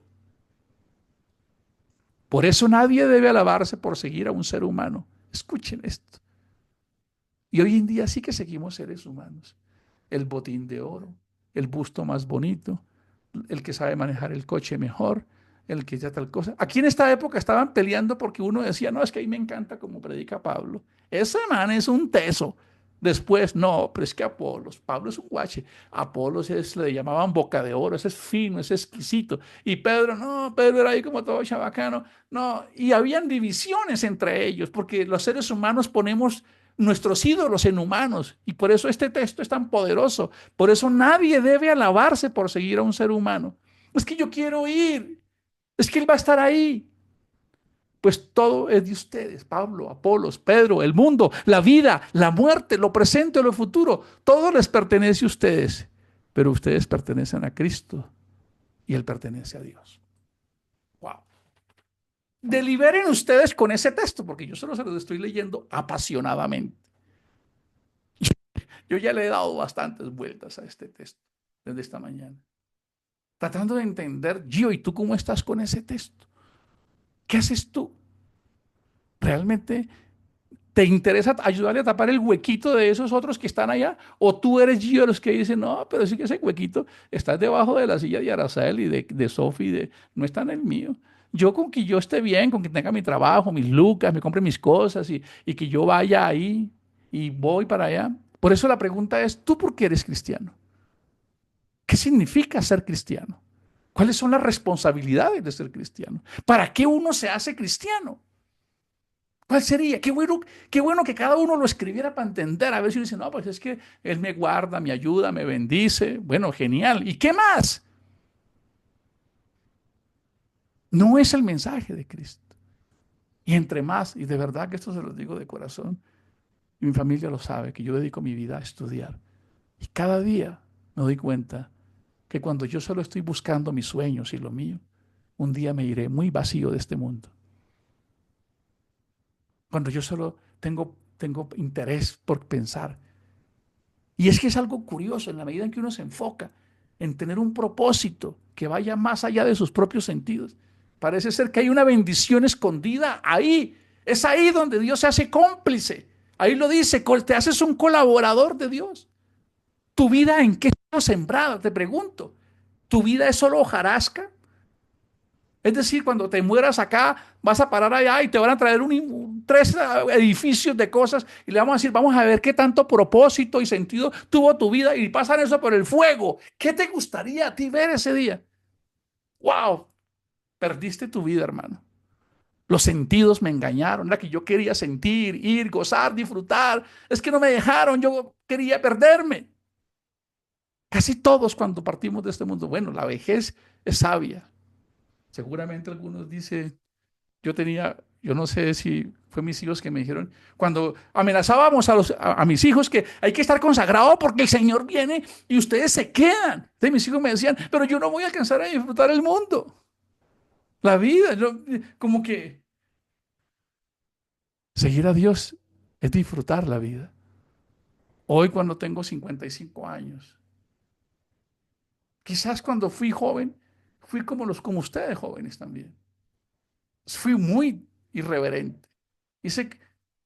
Por eso nadie debe alabarse por seguir a un ser humano. Escuchen esto. Y hoy en día sí que seguimos seres humanos. El botín de oro, el busto más bonito, el que sabe manejar el coche mejor, el que ya tal cosa. Aquí en esta época estaban peleando porque uno decía, no, es que a mí me encanta como predica Pablo. Ese man es un teso. Después, no, pero es que Apolos, Pablo es un guache. Apolos le llamaban boca de oro, ese es fino, ese es exquisito. Y Pedro, no, Pedro era ahí como todo chabacano. No, y habían divisiones entre ellos, porque los seres humanos ponemos nuestros ídolos en humanos. Y por eso este texto es tan poderoso. Por eso nadie debe alabarse por seguir a un ser humano. Es que yo quiero ir. Es que él va a estar ahí. Pues todo es de ustedes, Pablo, Apolos, Pedro, el mundo, la vida, la muerte, lo presente, lo futuro. Todo les pertenece a ustedes. Pero ustedes pertenecen a Cristo y Él pertenece a Dios. Wow. Deliberen ustedes con ese texto, porque yo solo se los estoy leyendo apasionadamente. Yo ya le he dado bastantes vueltas a este texto desde esta mañana, tratando de entender, Gio, ¿y tú cómo estás con ese texto? ¿Qué haces tú? ¿Realmente te interesa ayudarle a tapar el huequito de esos otros que están allá? ¿O tú eres Gio de los que dicen, no, pero sí que ese huequito está debajo de la silla de Araceli y de Sofi, no está en el mío? Yo con que yo esté bien, con que tenga mi trabajo, mis lucas, me compre mis cosas y que yo vaya ahí y voy para allá. Por eso la pregunta es, ¿tú por qué eres cristiano? ¿Qué significa ser cristiano? ¿Cuáles son las responsabilidades de ser cristiano? ¿Para qué uno se hace cristiano? ¿Cuál sería? Qué bueno que cada uno lo escribiera para entender. A ver si uno dice, no, pues es que Él me guarda, me ayuda, me bendice. Bueno, genial. ¿Y qué más? No es el mensaje de Cristo. Y entre más, y de verdad que esto se lo digo de corazón, y mi familia lo sabe, que yo dedico mi vida a estudiar. Y cada día me doy cuenta que cuando yo solo estoy buscando mis sueños y lo mío, un día me iré muy vacío de este mundo. Cuando yo solo tengo interés por pensar. Y es que es algo curioso en la medida en que uno se enfoca en tener un propósito que vaya más allá de sus propios sentidos. Parece ser que hay una bendición escondida ahí. Es ahí donde Dios se hace cómplice. Ahí lo dice, te haces un colaborador de Dios. ¿Tu vida en qué está sembrada? Te pregunto. ¿Tu vida es solo hojarasca? Es decir, cuando te mueras acá, vas a parar allá y te van a traer tres edificios de cosas y le vamos a decir, vamos a ver qué tanto propósito y sentido tuvo tu vida y pasan eso por el fuego. ¿Qué te gustaría a ti ver ese día? ¡Wow! Perdiste tu vida, hermano. Los sentidos me engañaron. Era que yo quería sentir, ir, gozar, disfrutar. Es que no me dejaron. Yo quería perderme. Casi todos cuando partimos de este mundo. Bueno, la vejez es sabia. Seguramente algunos dicen, yo no sé si fue mis hijos que me dijeron, cuando amenazábamos a mis hijos que hay que estar consagrado porque el Señor viene y ustedes se quedan. Entonces mis hijos me decían, pero yo no voy a alcanzar a disfrutar el mundo, la vida. Como que seguir a Dios es disfrutar la vida. Hoy cuando tengo 55 años, quizás cuando fui joven, fui como ustedes jóvenes también. Fui muy irreverente. Hice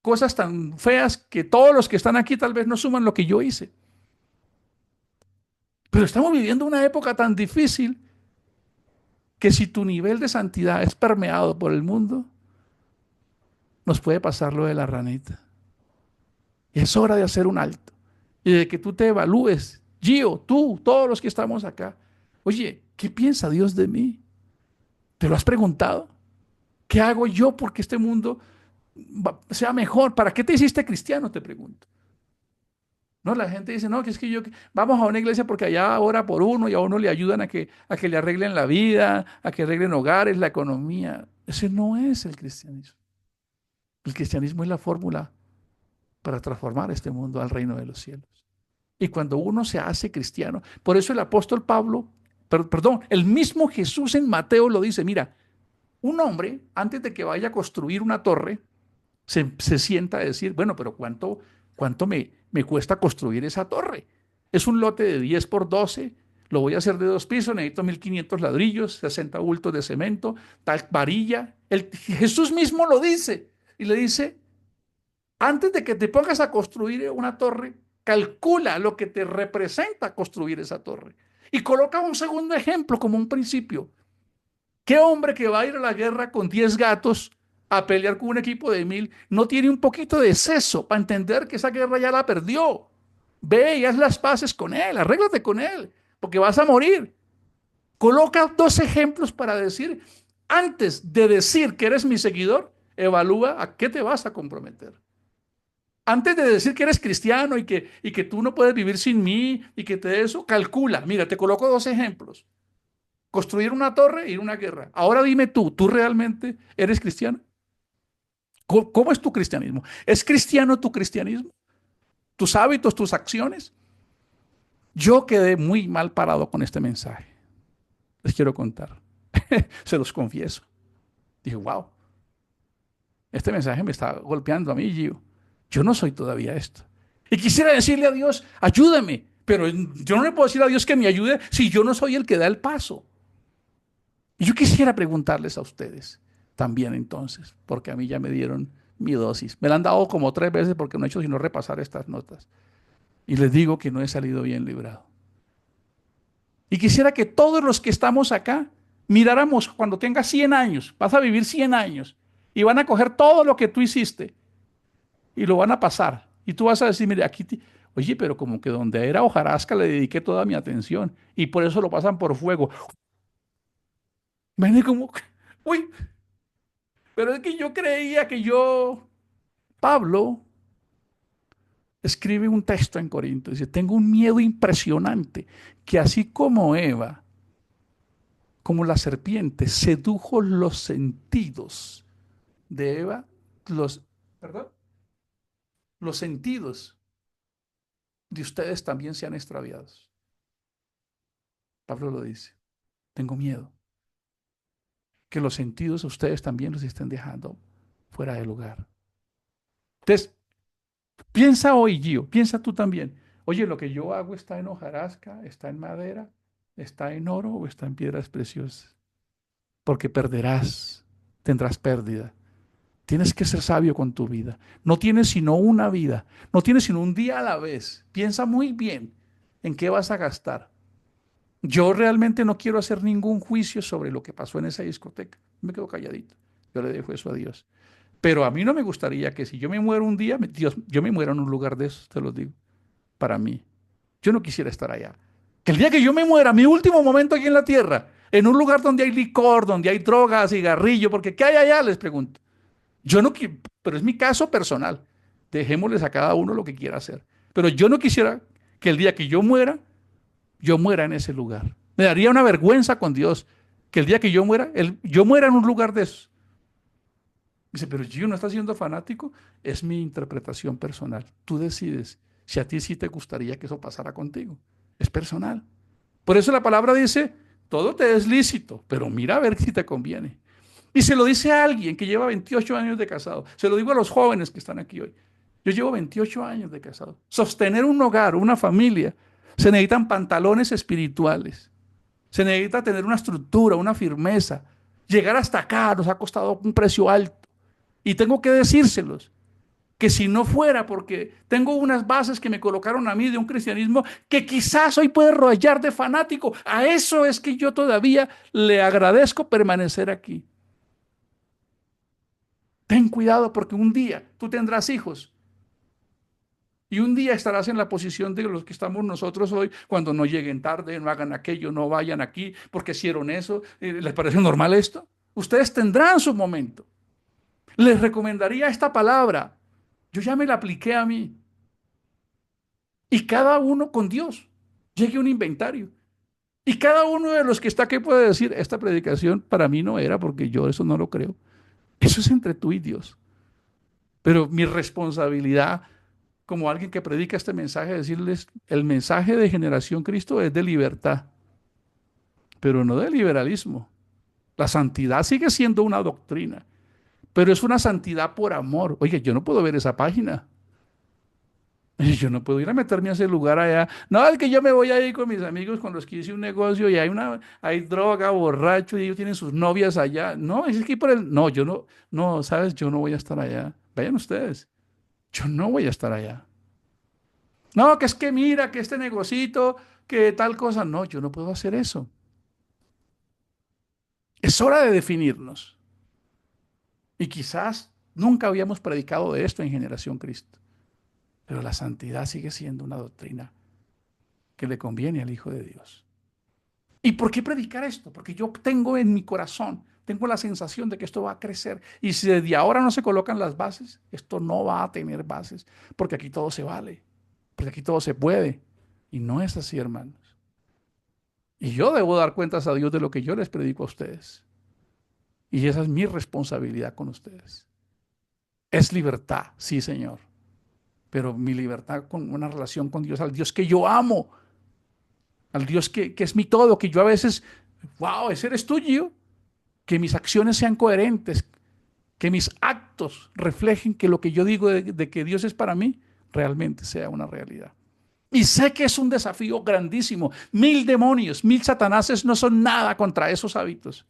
cosas tan feas que todos los que están aquí tal vez no suman lo que yo hice. Pero estamos viviendo una época tan difícil que si tu nivel de santidad es permeado por el mundo, nos puede pasar lo de la ranita. Y es hora de hacer un alto y de que tú te evalúes, Gio, tú, todos los que estamos acá. Oye, ¿qué piensa Dios de mí? ¿Te lo has preguntado? ¿Qué hago yo porque este mundo sea mejor? ¿Para qué te hiciste cristiano? Te pregunto. No, la gente dice, no, que es que vamos a una iglesia porque allá ora por uno y a uno le ayudan a que le arreglen la vida, a que arreglen hogares, la economía. Ese no es el cristianismo. El cristianismo es la fórmula para transformar este mundo al reino de los cielos. Y cuando uno se hace cristiano, por eso el apóstol Pablo, perdón, el mismo Jesús en Mateo lo dice, mira, un hombre antes de que vaya a construir una torre, se sienta a decir, bueno, pero ¿cuánto me cuesta construir esa torre? Es un lote de 10 por 12, lo voy a hacer de 2 pisos, necesito 1500 ladrillos, 60 bultos de cemento, tal varilla. Jesús mismo lo dice y le dice, antes de que te pongas a construir una torre, calcula lo que te representa construir esa torre. Y coloca un segundo ejemplo como un principio. ¿Qué hombre que va a ir a la guerra con 10 gatos a pelear con un equipo de 1000 no tiene un poquito de seso para entender que esa guerra ya la perdió? Ve y haz las paces con él, arréglate con él, porque vas a morir. Coloca 2 ejemplos para decir, antes de decir que eres mi seguidor, evalúa a qué te vas a comprometer. Antes de decir que eres cristiano y que tú no puedes vivir sin mí y que te eso, calcula. Mira, te coloco 2 ejemplos. Construir una torre y ir a una guerra. Ahora dime ¿tú realmente eres cristiano? ¿Cómo es tu cristianismo? ¿Es cristiano tu cristianismo? ¿Tus hábitos, tus acciones? Yo quedé muy mal parado con este mensaje. Les quiero contar. Se los confieso. Dije, wow, este mensaje me está golpeando a mí, Gio. Yo no soy todavía esto. Y quisiera decirle a Dios, ayúdame. Pero yo no le puedo decir a Dios que me ayude si yo no soy el que da el paso. Y yo quisiera preguntarles a ustedes también entonces, porque a mí ya me dieron mi dosis. Me la han dado como 3 veces porque no he hecho sino repasar estas notas. Y les digo que no he salido bien librado. Y quisiera que todos los que estamos acá miráramos cuando tengas 100 años, vas a vivir 100 años y van a coger todo lo que tú hiciste y lo van a pasar. Y tú vas a decir, mire, oye, pero como que donde era hojarasca le dediqué toda mi atención y por eso lo pasan por fuego. Ven como, uy, pero es que yo creía que Pablo escribe un texto en Corinto, dice, tengo un miedo impresionante que así como Eva, como la serpiente, sedujo los sentidos de Eva, los, perdón, los sentidos de ustedes también sean extraviados. Pablo lo dice, tengo miedo que los sentidos de ustedes también los estén dejando fuera de lugar. Entonces, piensa hoy, Gio, piensa tú también. Oye, lo que yo hago está en hojarasca, está en madera, está en oro o está en piedras preciosas. Porque perderás, tendrás pérdida. Tienes que ser sabio con tu vida. No tienes sino una vida, no tienes sino un día a la vez. Piensa muy bien en qué vas a gastar. Yo realmente no quiero hacer ningún juicio sobre lo que pasó en esa discoteca. Me quedo calladito. Yo le dejo eso a Dios. Pero a mí no me gustaría que si yo me muero un día, Dios, yo me muera en un lugar de esos, te lo digo, para mí. Yo no quisiera estar allá. Que el día que yo me muera, mi último momento aquí en la tierra, en un lugar donde hay licor, donde hay drogas, cigarrillo, porque ¿qué hay allá? Les pregunto. Yo no quiero, pero es mi caso personal. Dejémosles a cada uno lo que quiera hacer. Pero yo no quisiera que el día que yo muera en ese lugar. Me daría una vergüenza con Dios que el día que yo muera, yo muera en un lugar de esos. Dice, pero Gio no está siendo fanático, es mi interpretación personal. Tú decides si a ti sí te gustaría que eso pasara contigo. Es personal. Por eso la palabra dice, todo te es lícito, pero mira a ver si te conviene. Y se lo dice a alguien que lleva 28 años de casado. Se lo digo a los jóvenes que están aquí hoy. Yo llevo 28 años de casado. Sostener un hogar, una familia, se necesitan pantalones espirituales. Se necesita tener una estructura, una firmeza. Llegar hasta acá nos ha costado un precio alto. Y tengo que decírselos, que si no fuera porque tengo unas bases que me colocaron a mí de un cristianismo que quizás hoy puede rayar de fanático, a eso es que yo todavía le agradezco permanecer aquí. Ten cuidado porque un día tú tendrás hijos y un día estarás en la posición de los que estamos nosotros hoy cuando no lleguen tarde, no hagan aquello, no vayan aquí porque hicieron eso. ¿Les parece normal esto? Ustedes tendrán su momento. Les recomendaría esta palabra. Yo ya me la apliqué a mí. Y cada uno con Dios. Llegue a un inventario. Y cada uno de los que está aquí puede decir, esta predicación para mí no era porque yo eso no lo creo. Eso es entre tú y Dios. Pero mi responsabilidad como alguien que predica este mensaje, decirles, el mensaje de Generación Cristo es de libertad, pero no de liberalismo. La santidad sigue siendo una doctrina, pero es una santidad por amor. Oye, yo no puedo ver esa página. Yo no puedo ir a meterme a ese lugar allá. No, es que yo me voy a ir con mis amigos con los que hice un negocio y hay droga, borracho y ellos tienen sus novias allá. No, es que por el, no, yo no, no, sabes, yo no voy a estar allá. Vayan ustedes. Yo no voy a estar allá. No, que es que mira, que este negocito, que tal cosa. No, yo no puedo hacer eso. Es hora de definirnos. Y quizás nunca habíamos predicado de esto en Generación Cristo. Pero la santidad sigue siendo una doctrina que le conviene al Hijo de Dios. ¿Y por qué predicar esto? Porque yo tengo en mi corazón, tengo la sensación de que esto va a crecer. Y si desde ahora no se colocan las bases, esto no va a tener bases. Porque aquí todo se vale. Porque aquí todo se puede. Y no es así, hermanos. Y yo debo dar cuentas a Dios de lo que yo les predico a ustedes. Y esa es mi responsabilidad con ustedes. Es libertad, sí, Señor. Pero mi libertad con una relación con Dios, al Dios que yo amo, al Dios que es mi todo, que yo a veces, wow, ese eres tú, Gio. Que mis acciones sean coherentes, que mis actos reflejen que lo que yo digo de que Dios es para mí realmente sea una realidad. Y sé que es un desafío grandísimo. 1000 demonios, 1000 satanases no son nada contra esos hábitos.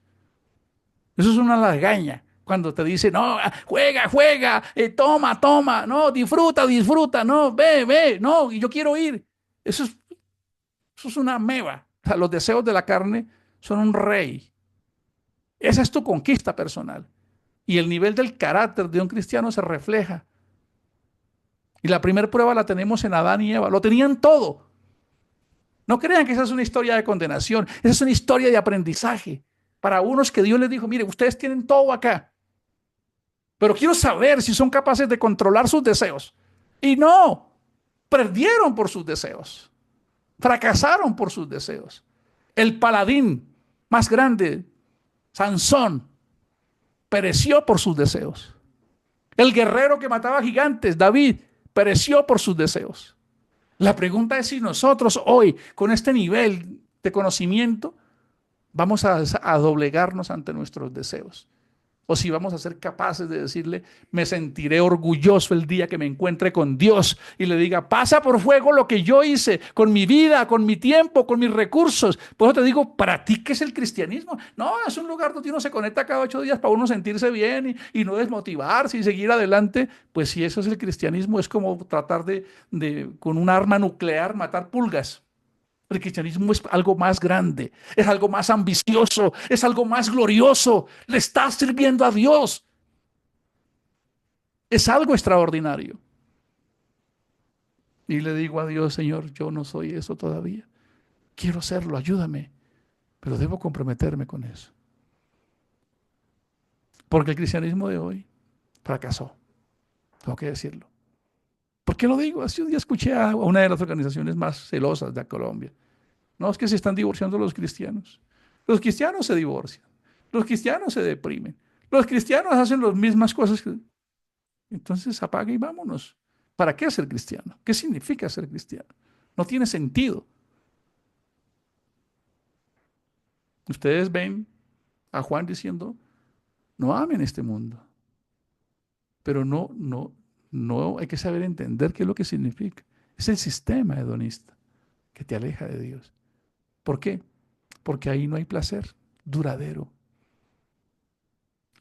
Eso es una lagaña. Cuando te dice, no, juega, juega, toma, toma, no, disfruta, disfruta, no, ve, ve, no, y yo quiero ir. Eso es una meba. O sea, los deseos de la carne son un rey. Esa es tu conquista personal. Y el nivel del carácter de un cristiano se refleja. Y la primera prueba la tenemos en Adán y Eva. Lo tenían todo. No crean que esa es una historia de condenación. Esa es una historia de aprendizaje. Para unos que Dios les dijo, mire, ustedes tienen todo acá. Pero quiero saber si son capaces de controlar sus deseos. Y no, perdieron por sus deseos. Fracasaron por sus deseos. El paladín más grande, Sansón, pereció por sus deseos. El guerrero que mataba gigantes, David, pereció por sus deseos. La pregunta es si nosotros hoy, con este nivel de conocimiento, vamos a doblegarnos ante nuestros deseos. O si vamos a ser capaces de decirle, me sentiré orgulloso el día que me encuentre con Dios y le diga, pasa por fuego lo que yo hice con mi vida, con mi tiempo, con mis recursos. Por eso te digo, ¿para ti qué es el cristianismo? No, es un lugar donde uno se conecta cada 8 días para uno sentirse bien y no desmotivarse y seguir adelante. Pues si eso es el cristianismo, es como tratar con un arma nuclear matar pulgas. El cristianismo es algo más grande, es algo más ambicioso, es algo más glorioso. Le estás sirviendo a Dios. Es algo extraordinario. Y le digo a Dios, Señor, yo no soy eso todavía. Quiero serlo, ayúdame, pero debo comprometerme con eso. Porque el cristianismo de hoy fracasó, tengo que decirlo. ¿Por qué lo digo? Hace un día escuché a una de las organizaciones más celosas de Colombia. No, es que se están divorciando los cristianos. Los cristianos se divorcian. Los cristianos se deprimen. Los cristianos hacen las mismas cosas. Entonces apague y vámonos. ¿Para qué ser cristiano? ¿Qué significa ser cristiano? No tiene sentido. Ustedes ven a Juan diciendo, no amen este mundo. Pero no hay que saber entender qué es lo que significa. Es el sistema hedonista que te aleja de Dios. ¿Por qué? Porque ahí no hay placer duradero.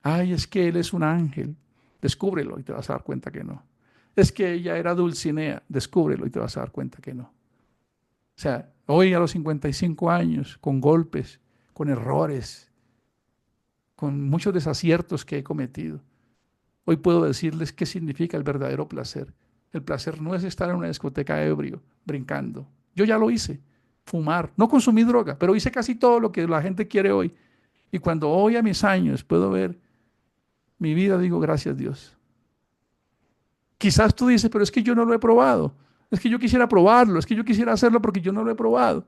Ay, es que él es un ángel. Descúbrelo y te vas a dar cuenta que no. Es que ella era Dulcinea. Descúbrelo y te vas a dar cuenta que no. O sea, hoy a los 55 años, con golpes, con errores, con muchos desaciertos que he cometido, hoy puedo decirles qué significa el verdadero placer. El placer no es estar en una discoteca ebrio, brincando. Yo ya lo hice. Fumar. No consumí droga, pero hice casi todo lo que la gente quiere hoy. Y cuando hoy a mis años puedo ver mi vida, digo, gracias Dios. Quizás tú dices, pero es que yo no lo he probado. Es que yo quisiera probarlo, es que yo quisiera hacerlo porque yo no lo he probado.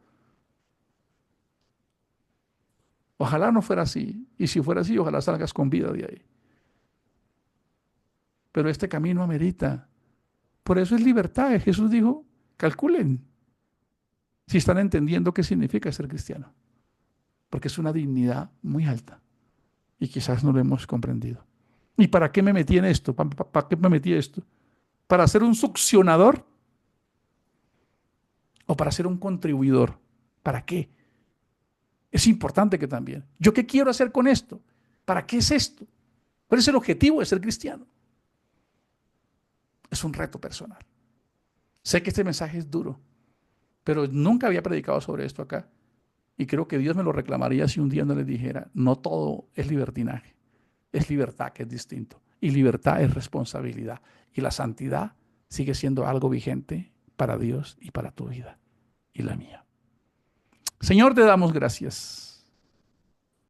Ojalá no fuera así. Y si fuera así, ojalá salgas con vida de ahí. Pero este camino amerita. Por eso es libertad. Jesús dijo, calculen si están entendiendo qué significa ser cristiano. Porque es una dignidad muy alta. Y quizás no lo hemos comprendido. ¿Y para qué me metí en esto? ¿Para qué me metí en esto? ¿Para ser un succionador? ¿O para ser un contribuidor? ¿Para qué? Es importante que también. ¿Yo qué quiero hacer con esto? ¿Para qué es esto? ¿Cuál es el objetivo de ser cristiano? Es un reto personal. Sé que este mensaje es duro, pero nunca había predicado sobre esto acá. Y creo que Dios me lo reclamaría si un día no les dijera, no todo es libertinaje, es libertad que es distinto. Y libertad es responsabilidad. Y la santidad sigue siendo algo vigente para Dios y para tu vida y la mía. Señor, te damos gracias.